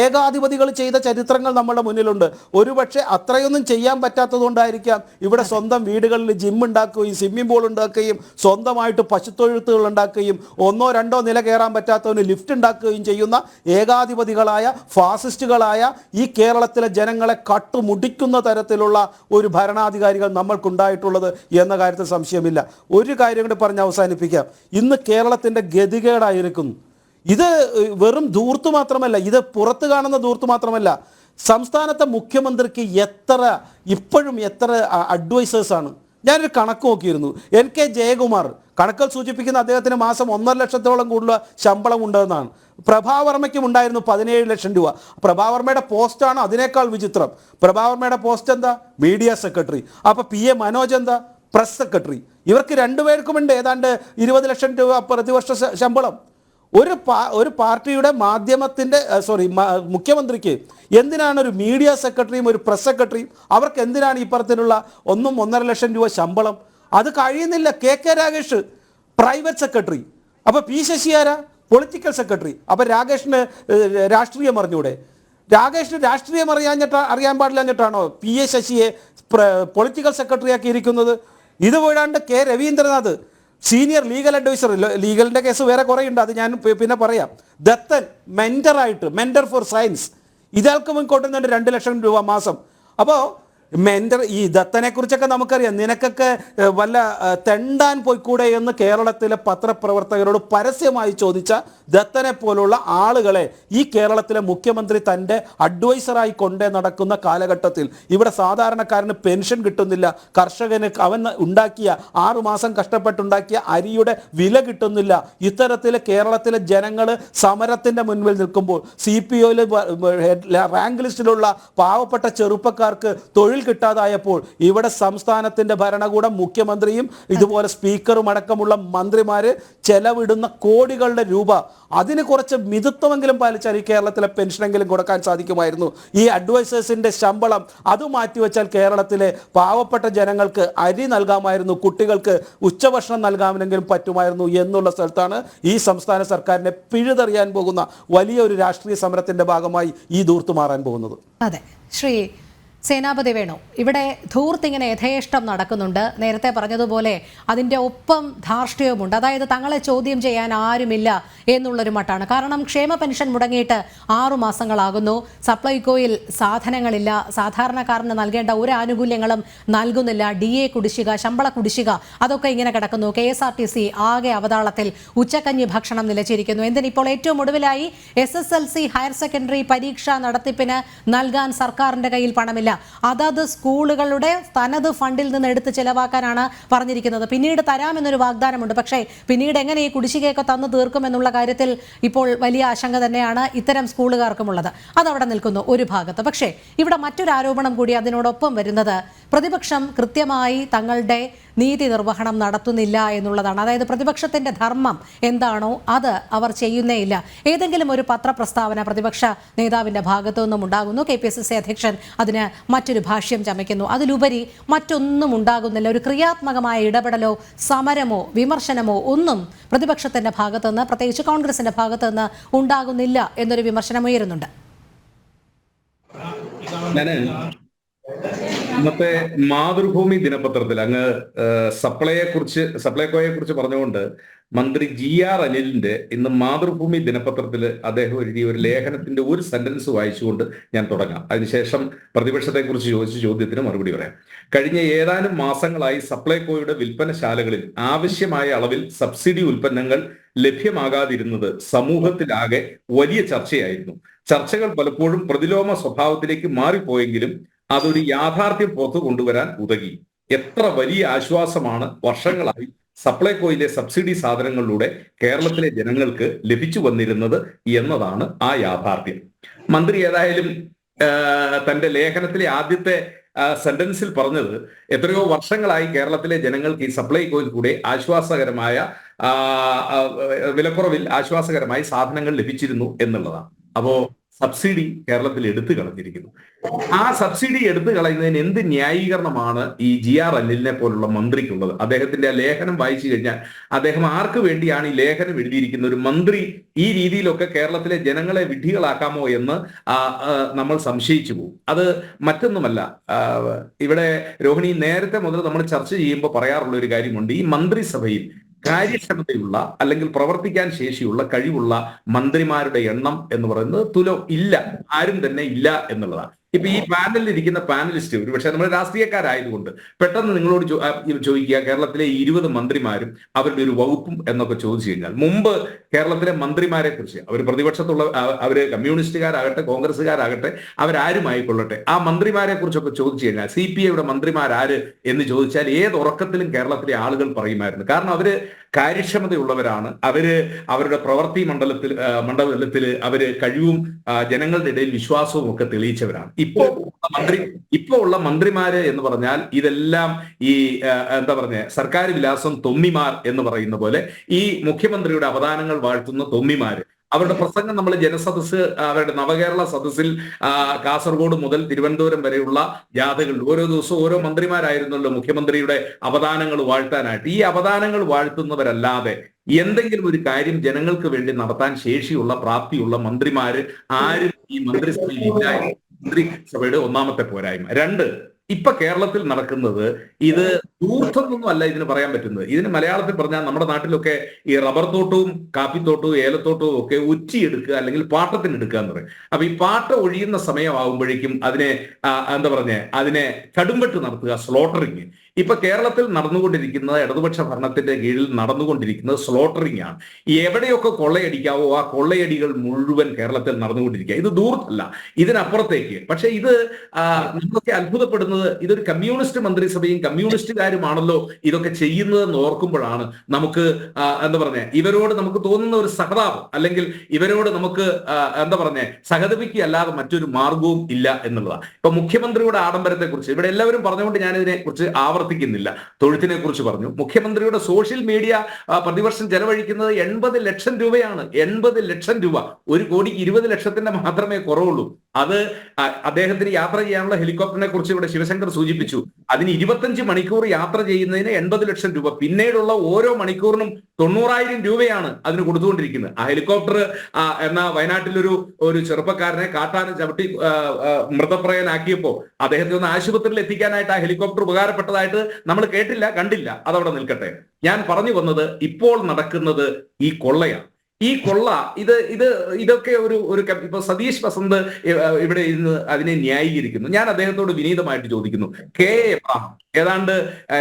ഏകാധിപതികൾ ചെയ്ത ചരിത്രങ്ങൾ നമ്മുടെ മുന്നിലുണ്ട്. ഒരുപക്ഷെ അത്രയൊന്നും ചെയ്യാൻ പറ്റാത്തതുകൊണ്ടായിരിക്കാം ഇവിടെ സ്വന്തം വീടുകളിൽ ജിം ഉണ്ടാക്കുകയും സ്വിമ്മിംഗ് പൂൾ ഉണ്ടാക്കുകയും സ്വന്തമായിട്ട് പശുത്തൊഴുത്തുകൾ ഉണ്ടാക്കുകയും 1-2 നില കയറാൻ പറ്റാത്തവന് ലിഫ്റ്റ് ഉണ്ടാക്കുകയും ചെയ്യുന്ന ഏകാധിപതികളായ ഫാസിസ്റ്റുകളായ ഈ കേരളത്തിലെ ജനങ്ങളെ കട്ടുമുടിക്കുന്ന തരത്തിലുള്ള ഒരു ഭരണാധികാരികൾ നമ്മൾക്കുണ്ടായിട്ടുള്ളത് എന്ന കാര്യത്തിൽ സംശയമില്ല. ഒരു കാര്യം കൂടി പറഞ്ഞ് അവസാനിപ്പിക്കാം. ഇന്ന് കേരളത്തിൻ്റെ ഗതികേടായിരിക്കുന്നു. ഇത് വെറും ധൂർത്ത് മാത്രമല്ല, ഇത് പുറത്ത് കാണുന്ന ധൂർത്ത് മാത്രമല്ല. സംസ്ഥാനത്തെ മുഖ്യമന്ത്രിക്ക് ഇപ്പോഴും എത്ര അഡ്വൈസേഴ്സാണ്. ഞാനൊരു കണക്ക് നോക്കിയിരുന്നു. NK ജയകുമാർ കണക്കുകൾ സൂചിപ്പിക്കുന്ന അദ്ദേഹത്തിന് മാസം 1.5 ലക്ഷത്തോളം കൂടുതൽ ശമ്പളം ഉണ്ടെന്നാണ്. പ്രഭാവർമ്മയ്ക്കും ഉണ്ടായിരുന്നു 17 ലക്ഷം രൂപ. പ്രഭാവർമ്മയുടെ പോസ്റ്റാണ് അതിനേക്കാൾ വിചിത്രം. പ്രഭാവർമ്മയുടെ പോസ്റ്റ് എന്താ? Media secretary. അപ്പോൾ PA മനോജ് എന്താ? Press secretary. ഇവർക്ക് രണ്ടുപേർക്കുമുണ്ട് ഏതാണ്ട് 20 ലക്ഷം രൂപ പ്രതിവർഷ ശമ്പളം. ഒരു പാർട്ടിയുടെ മുഖ്യമന്ത്രിക്ക് എന്തിനാണ് ഒരു മീഡിയ സെക്രട്ടറിയും ഒരു പ്രസ് സെക്രട്ടറിയും? അവർക്ക് എന്തിനാണ് ഈ പറത്തിലുള്ള 1.5 ലക്ഷം രൂപ ശമ്പളം? അത് കഴിയുന്നില്ല. KK Ragesh private secretary. അപ്പോൾ P ശശിയാര പൊളിറ്റിക്കൽ സെക്രട്ടറി. അപ്പോൾ രാഗേഷിന് രാഷ്ട്രീയം അറിഞ്ഞൂടെ? രാഗേഷിന് രാഷ്ട്രീയം അറിയാൻ പാടില്ലാഞ്ഞിട്ടാണോ PA ശശിയെ പൊളിറ്റിക്കൽ സെക്രട്ടറി ആക്കി ഇരിക്കുന്നത്? ഇത് കൂടാണ്ട് K Raveendranath senior legal adviser. ലീഗലിൻ്റെ കേസ് വേറെ കുറേ ഉണ്ട്, അത് ഞാൻ പിന്നെ പറയാം. Dathan mentor for science. ഇയാൾക്ക് മുൻകൊണ്ടുവന്നുണ്ട് 2 ലക്ഷം രൂപ മാസം. അപ്പോൾ ഈ ദത്തനെ കുറിച്ചൊക്കെ നമുക്കറിയാം. നിനക്കൊക്കെ വല്ല തെണ്ടാൻ പോയിക്കൂടെ എന്ന് കേരളത്തിലെ പത്രപ്രവർത്തകരോട് പരസ്യമായി ചോദിച്ച ദത്തനെ പോലുള്ള ആളുകളെ ഈ കേരളത്തിലെ മുഖ്യമന്ത്രി തൻ്റെ അഡ്വൈസറായി കൊണ്ടേ നടക്കുന്ന കാലഘട്ടത്തിൽ ഇവിടെ സാധാരണക്കാരന് പെൻഷൻ കിട്ടുന്നില്ല. കർഷകന് അവൻ ഉണ്ടാക്കിയ 6 മാസം കഷ്ടപ്പെട്ടുണ്ടാക്കിയ അരിയുടെ വില കിട്ടുന്നില്ല. ഇത്തരത്തിൽ കേരളത്തിലെ ജനങ്ങൾ സമരത്തിൻ്റെ മുൻപിൽ നിൽക്കുമ്പോൾ CPOയിൽ റാങ്ക് ലിസ്റ്റിലുള്ള പാവപ്പെട്ട ചെറുപ്പക്കാർക്ക് തൊഴിൽ കിട്ടാതായപ്പോൾ ഇവിടെ സംസ്ഥാനത്തിൻ്റെ ഭരണകൂടം, മുഖ്യമന്ത്രിയും ഇതുപോലെ സ്പീക്കറും അടക്കമുള്ള മന്ത്രിമാർ ചെലവിടുന്ന കോടികളുടെ രൂപ, അതിന് കുറച്ച് മിതത്വമെങ്കിലും പാലിച്ചാൽ ഈ കേരളത്തിലെ പെൻഷനെങ്കിലും കൊടുക്കാൻ സാധിക്കുമായിരുന്നു. ഈ അഡ്വൈസേഴ്സിൻ്റെ ശമ്പളം അത് മാറ്റിവെച്ചാൽ കേരളത്തിലെ പാവപ്പെട്ട ജനങ്ങൾക്ക് അരി നൽകാമായിരുന്നു, കുട്ടികൾക്ക് ഉച്ചഭക്ഷണം നൽകാമെങ്കിലും പറ്റുമായിരുന്നു എന്നുള്ള സ്ഥലത്താണ് ഈ സംസ്ഥാന സർക്കാരിനെ പിഴുതെറിയാൻ പോകുന്ന വലിയൊരു രാഷ്ട്രീയ സമരത്തിൻ്റെ ഭാഗമായി ഈ ധൂർത്ത് മാറാൻ പോകുന്നത്. അതെ, ശ്രീ സേനാപതി വേണു, ഇവിടെ ധൂർത്ത് ഇങ്ങനെ യഥേഷ്ടം നടക്കുന്നുണ്ട്. നേരത്തെ പറഞ്ഞതുപോലെ അതിൻ്റെ ഒപ്പം ധാർഷ്ട്യവുമുണ്ട്. അതായത് തങ്ങളെ ചോദ്യം ചെയ്യാൻ ആരുമില്ല എന്നുള്ളൊരു മട്ടാണ്. കാരണം ക്ഷേമ പെൻഷൻ മുടങ്ങിയിട്ട് 6 മാസങ്ങളാകുന്നു. സപ്ലൈകോയിൽ സാധനങ്ങളില്ല. സാധാരണക്കാരന് നൽകേണ്ട ഒരു ആനുകൂല്യങ്ങളും നൽകുന്നില്ല. DA കുടിശ്ശിക, ശമ്പള കുടിശ്ശിക, അതൊക്കെ ഇങ്ങനെ കിടക്കുന്നു. KSRTC ആകെ അവതാളത്തിൽ. ഉച്ചക്കഞ്ഞി ഭക്ഷണം നിലച്ചിരിക്കുന്നു. എന്തിനിപ്പോൾ ഏറ്റവും ഒടുവിലായി SSLC ഹയർ സെക്കൻഡറി പരീക്ഷ നടത്തിപ്പിന് നൽകാൻ സർക്കാരിൻ്റെ കയ്യിൽ പണമില്ല. അതത് സ്കൂളുകളുടെ തനത് ഫണ്ടിൽ നിന്ന് എടുത്ത് ചെലവാക്കാനാണ് പറഞ്ഞിരിക്കുന്നത്. പിന്നീട് തരാമെന്നൊരു വാഗ്ദാനമുണ്ട്. പക്ഷേ പിന്നീട് എങ്ങനെ ഈ കുടിശ്ശികയൊക്കെ തന്നു തീർക്കുമെന്നുള്ള കാര്യത്തിൽ ഇപ്പോൾ വലിയ ആശങ്ക തന്നെയാണ് ഇത്തരം സ്കൂളുകാർക്കുമുള്ളത്. അതവിടെ നിൽക്കുന്നു ഒരു ഭാഗത്ത്. പക്ഷേ ഇവിടെ മറ്റൊരു ആരോപണം കൂടി അതിനോടൊപ്പം വരുന്നത് പ്രതിപക്ഷം കൃത്യമായി തങ്ങളുടെ നീതി നിർവഹണം നടത്തുന്നില്ല എന്നുള്ളതാണ്. അതായത് പ്രതിപക്ഷത്തിൻ്റെ ധർമ്മം എന്താണോ അത് അവർ ചെയ്യുന്നേയില്ല. ഏതെങ്കിലും ഒരു പത്രപ്രസ്താവന പ്രതിപക്ഷ നേതാവിൻ്റെ ഭാഗത്തു നിന്നും ഉണ്ടാകുന്നു. KPCC അധ്യക്ഷൻ അതിന് മറ്റൊരു ഭാഷ്യം ചമയ്ക്കുന്നു. അതിലുപരി മറ്റൊന്നും ഉണ്ടാകുന്നില്ല. ഒരു ക്രിയാത്മകമായ ഇടപെടലോ സമരമോ വിമർശനമോ ഒന്നും പ്രതിപക്ഷത്തിൻ്റെ ഭാഗത്തുനിന്ന്, പ്രത്യേകിച്ച് കോൺഗ്രസിൻ്റെ ഭാഗത്തുനിന്ന് ഉണ്ടാകുന്നില്ല എന്നൊരു വിമർശനം ഉയരുന്നുണ്ട്. ഇന്നത്തെ മാതൃഭൂമി ദിനപത്രത്തിൽ അങ്ങ് സപ്ലൈകോയെ കുറിച്ച് പറഞ്ഞുകൊണ്ട് മന്ത്രി GR അനിലിന്റെ ഇന്ന് മാതൃഭൂമി ദിനപത്രത്തിൽ അദ്ദേഹം എഴുതിയ ഒരു ലേഖനത്തിന്റെ ഒരു സെന്റൻസ് വായിച്ചുകൊണ്ട് ഞാൻ തുടങ്ങാം. അതിനുശേഷം പ്രതിപക്ഷത്തെക്കുറിച്ച് ചോദിച്ച ചോദ്യത്തിന് മറുപടി പറയാം. കഴിഞ്ഞ ഏതാനും മാസങ്ങളായി സപ്ലൈകോയുടെ വിൽപ്പനശാലകളിൽ ആവശ്യമായ അളവിൽ സബ്സിഡി ഉൽപ്പന്നങ്ങൾ ലഭ്യമാകാതിരുന്നത് സമൂഹത്തിലാകെ വലിയ ചർച്ചയായിരുന്നു. ചർച്ചകൾ പലപ്പോഴും പ്രതിലോമ സ്വഭാവത്തിലേക്ക് മാറിപ്പോയെങ്കിലും അതൊരു യാഥാർത്ഥ്യം പുറത്തു കൊണ്ടുവരാൻ ഉതകി. എത്ര വലിയ ആശ്വാസമാണ് വർഷങ്ങളായി സപ്ലൈകോയിലെ സബ്സിഡി സാധനങ്ങളിലൂടെ കേരളത്തിലെ ജനങ്ങൾക്ക് ലഭിച്ചു വന്നിരുന്നത് എന്നതാണ് ആ യാഥാർത്ഥ്യം. മന്ത്രി ഏതായാലും തന്റെ ലേഖനത്തിലെ ആദ്യത്തെ സെന്റൻസിൽ പറഞ്ഞത് എത്രയോ വർഷങ്ങളായി കേരളത്തിലെ ജനങ്ങൾക്ക് ഈ സപ്ലൈകോയിൽ കൂടെ ആശ്വാസകരമായ വിലക്കുറവിൽ ആശ്വാസകരമായി സാധനങ്ങൾ ലഭിച്ചിരുന്നു എന്നുള്ളതാണ്. അപ്പോ സബ്സിഡി കേരളത്തിൽ എടുത്തു കളഞ്ഞിരിക്കുന്നു. ആ സബ്സിഡി എടുത്തു കളയുന്നതിന് എന്ത് ന്യായീകരണമാണ് ഈ GR അനിലിനെ പോലുള്ള മന്ത്രിക്കുള്ളത്? അദ്ദേഹത്തിന്റെ ആ ലേഖനം വായിച്ചു കഴിഞ്ഞാൽ അദ്ദേഹം ആർക്ക് വേണ്ടിയാണ് ഈ ലേഖനം എഴുതിയിരിക്കുന്നത്? ഒരു മന്ത്രി ഈ രീതിയിലൊക്കെ കേരളത്തിലെ ജനങ്ങളെ വിഡ്ഢികളാക്കാമോ എന്ന് നമ്മൾ സംശയിച്ചു പോകും. അത് മറ്റൊന്നുമല്ല, ഇവിടെ രോഹിണി നേരത്തെ മുതൽ നമ്മൾ ചർച്ച ചെയ്യുമ്പോൾ പറയാറുള്ള ഒരു കാര്യമുണ്ട്. ഈ മന്ത്രിസഭയിൽ കാര്യക്ഷമതയുള്ള അല്ലെങ്കിൽ പ്രവർത്തിക്കാൻ ശേഷിയുള്ള കഴിവുള്ള മന്ത്രിമാരുടെ എണ്ണം എന്ന് പറയുന്നത് തുലം ഇല്ല, ആരും തന്നെ ഇല്ല എന്നുള്ളതാണ്. ഇപ്പൊ ഈ പാനലിൽ ഇരിക്കുന്ന പാനലിസ്റ്റ് ഒരു പക്ഷേ നമ്മൾ രാഷ്ട്രീയക്കാരായതുകൊണ്ട് പെട്ടെന്ന് നിങ്ങളോട് ചോദിക്കുക, കേരളത്തിലെ 20 മന്ത്രിമാരും അവരുടെ ഒരു വകുപ്പും എന്നൊക്കെ ചോദിച്ചു കഴിഞ്ഞാൽ, മുമ്പ് കേരളത്തിലെ മന്ത്രിമാരെ കുറിച്ച് അവർ പ്രതിപക്ഷത്തുള്ള അവര് കമ്മ്യൂണിസ്റ്റുകാരാകട്ടെ കോൺഗ്രസ്സുകാരാകട്ടെ അവരാരുമായിക്കൊള്ളട്ടെ, ആ മന്ത്രിമാരെ കുറിച്ചൊക്കെ ചോദിച്ചു കഴിഞ്ഞാൽ CPIയുടെ മന്ത്രിമാരാര് എന്ന് ചോദിച്ചാൽ ഏത് ഉറക്കത്തിലും കേരളത്തിലെ ആളുകൾ പറയുമായിരുന്നു. കാരണം അവര് കാര്യക്ഷമതയുള്ളവരാണ്, അവര് അവരുടെ പ്രവൃത്തി മണ്ഡലത്തിൽ അവര് കഴിവും ജനങ്ങളുടെ ഇടയിൽ വിശ്വാസവും ഒക്കെ തെളിയിച്ചവരാണ്. ഇപ്പോ ഉള്ള മന്ത്രിമാര് എന്ന് പറഞ്ഞാൽ ഇതെല്ലാം ഈ എന്താ പറഞ്ഞ സർക്കാർ വിലാസം തൊമ്മിമാർ എന്ന് പറയുന്ന പോലെ ഈ മുഖ്യമന്ത്രിയുടെ അവദാനങ്ങൾ വാഴ്ത്തുന്ന തൊമ്മിമാര്. അവരുടെ പ്രസംഗം നമ്മൾ ജനസദസ്, അവരുടെ നവകേരള സദസ്സിൽ കാസർഗോഡ് മുതൽ തിരുവനന്തപുരം വരെയുള്ള ജാഥകളിൽ ഓരോ ദിവസവും ഓരോ മന്ത്രിമാരായിരുന്നല്ലോ മുഖ്യമന്ത്രിയുടെ അവദാനങ്ങൾ വാഴ്ത്താനായിട്ട്. ഈ അവദാനങ്ങൾ വാഴ്ത്തുന്നവരല്ലാതെ എന്തെങ്കിലും ഒരു കാര്യം ജനങ്ങൾക്ക് വേണ്ടി നടത്താൻ ശേഷിയുള്ള പ്രാപ്തിയുള്ള മന്ത്രിമാര് ആരും ഈ മന്ത്രിസഭയിൽ ഇല്ല. മന്ത്രിസഭയുടെ ഒന്നാമത്തെ പോരായ്മ. 2, ഇപ്പൊ കേരളത്തിൽ നടക്കുന്നത് ഇത് ധൂർത്തമൊന്നും അല്ല ഇതിന് പറയാൻ പറ്റുന്നത്. ഇതിന് മലയാളത്തിൽ പറഞ്ഞാൽ നമ്മുടെ നാട്ടിലൊക്കെ ഈ റബ്ബർ തോട്ടവും കാപ്പിത്തോട്ടവും ഏലത്തോട്ടവും ഒക്കെ ഒറ്റിയെടുക്കുക അല്ലെങ്കിൽ പാട്ടത്തിന് എടുക്കുക എന്ന് പറയും. അപ്പൊ ഈ പാട്ട ഒഴിയുന്ന സമയമാകുമ്പോഴേക്കും അതിനെ എന്താ പറഞ്ഞ അതിനെ കടുംവെട്ട് നടത്തുക, സ്ലോട്ടറിങ്. ഇപ്പൊ കേരളത്തിൽ നടന്നുകൊണ്ടിരിക്കുന്നത്, ഇടതുപക്ഷ ഭരണത്തിന്റെ കീഴിൽ നടന്നുകൊണ്ടിരിക്കുന്നത് സ്ലോട്ടറിംഗ് ആണ്. എവിടെയൊക്കെ കൊള്ളയടിക്കാവോ ആ കൊള്ളയടികൾ മുഴുവൻ കേരളത്തിൽ നടന്നുകൊണ്ടിരിക്കുക. ഇത് ദൂർത്തല്ല, ഇതിനപ്പുറത്തേക്ക്. പക്ഷെ ഇത് നമ്മളൊക്കെ അത്ഭുതപ്പെടുന്നത് ഇതൊരു കമ്മ്യൂണിസ്റ്റ് മന്ത്രിസഭയും കമ്മ്യൂണിസ്റ്റുകാരുമാണല്ലോ ഇതൊക്കെ ചെയ്യുന്നതെന്ന് ഓർക്കുമ്പോഴാണ് നമുക്ക് എന്താ പറഞ്ഞ ഇവരോട് നമുക്ക് തോന്നുന്ന ഒരു സഹതാപം, അല്ലെങ്കിൽ ഇവരോട് നമുക്ക് എന്താ പറഞ്ഞ സഹതപിക്കല്ലാതെ മറ്റൊരു മാർഗവും ഇല്ല എന്നുള്ളതാണ്. ഇപ്പൊ മുഖ്യമന്ത്രിയുടെ ആഡംബരത്തെ കുറിച്ച് ഇവിടെ എല്ലാവരും പറഞ്ഞുകൊണ്ട് ഞാനിതിനെ കുറിച്ച് ആവർത്തിക്കുന്നില്ല. തൊഴുത്തിനെ കുറിച്ച് പറഞ്ഞു. മുഖ്യമന്ത്രിയുടെ സോഷ്യൽ മീഡിയ പ്രതിവർഷം ചെലവഴിക്കുന്നത് 80 ലക്ഷം രൂപയാണ്. 80 ലക്ഷം രൂപ. 1 കോടി 20 ലക്ഷത്തിന്റെ മാത്രമേ കുറവുള്ളൂ. അത് അദ്ദേഹത്തിന് യാത്ര ചെയ്യാനുള്ള ഹെലികോപ്റ്ററിനെ കുറിച്ച് ഇവിടെ ശിവശങ്കർ സൂചിപ്പിച്ചു. അതിന് 25 മണിക്കൂർ യാത്ര ചെയ്യുന്നതിന് 80 ലക്ഷം രൂപ. പിന്നീടുള്ള ഓരോ മണിക്കൂറിനും 90,000 രൂപയാണ് അതിന് കൊടുത്തുകൊണ്ടിരിക്കുന്നത്. ആ ഹെലികോപ്റ്റർ വയനാട്ടിലൊരു ചെറുപ്പക്കാരനെ കാട്ടാന് ചവിട്ടി മൃതപ്രായനാക്കിയപ്പോ അദ്ദേഹത്തെ ഒന്ന് ആശുപത്രിയിൽ എത്തിക്കാനായിട്ട് ആ ഹെലികോപ്റ്റർ ഉപകാരപ്പെട്ടതായിട്ട് നമ്മൾ കേട്ടില്ല, കണ്ടില്ല. അതവിടെ നിൽക്കട്ടെ. ഞാൻ പറഞ്ഞു വന്നത് ഇപ്പോൾ നടക്കുന്നത് ഈ കൊള്ളയാണ്. ഈ കൊള്ള ഇതൊക്കെ ഇപ്പൊ സതീഷ് വസന്ത് ഇവിടെ ഇന്ന് അതിനെ ന്യായീകരിക്കുന്നു. ഞാൻ അദ്ദേഹത്തോട് വിനീതമായിട്ട് ചോദിക്കുന്നു, കെ എബ്രഹാം ഏതാണ്ട്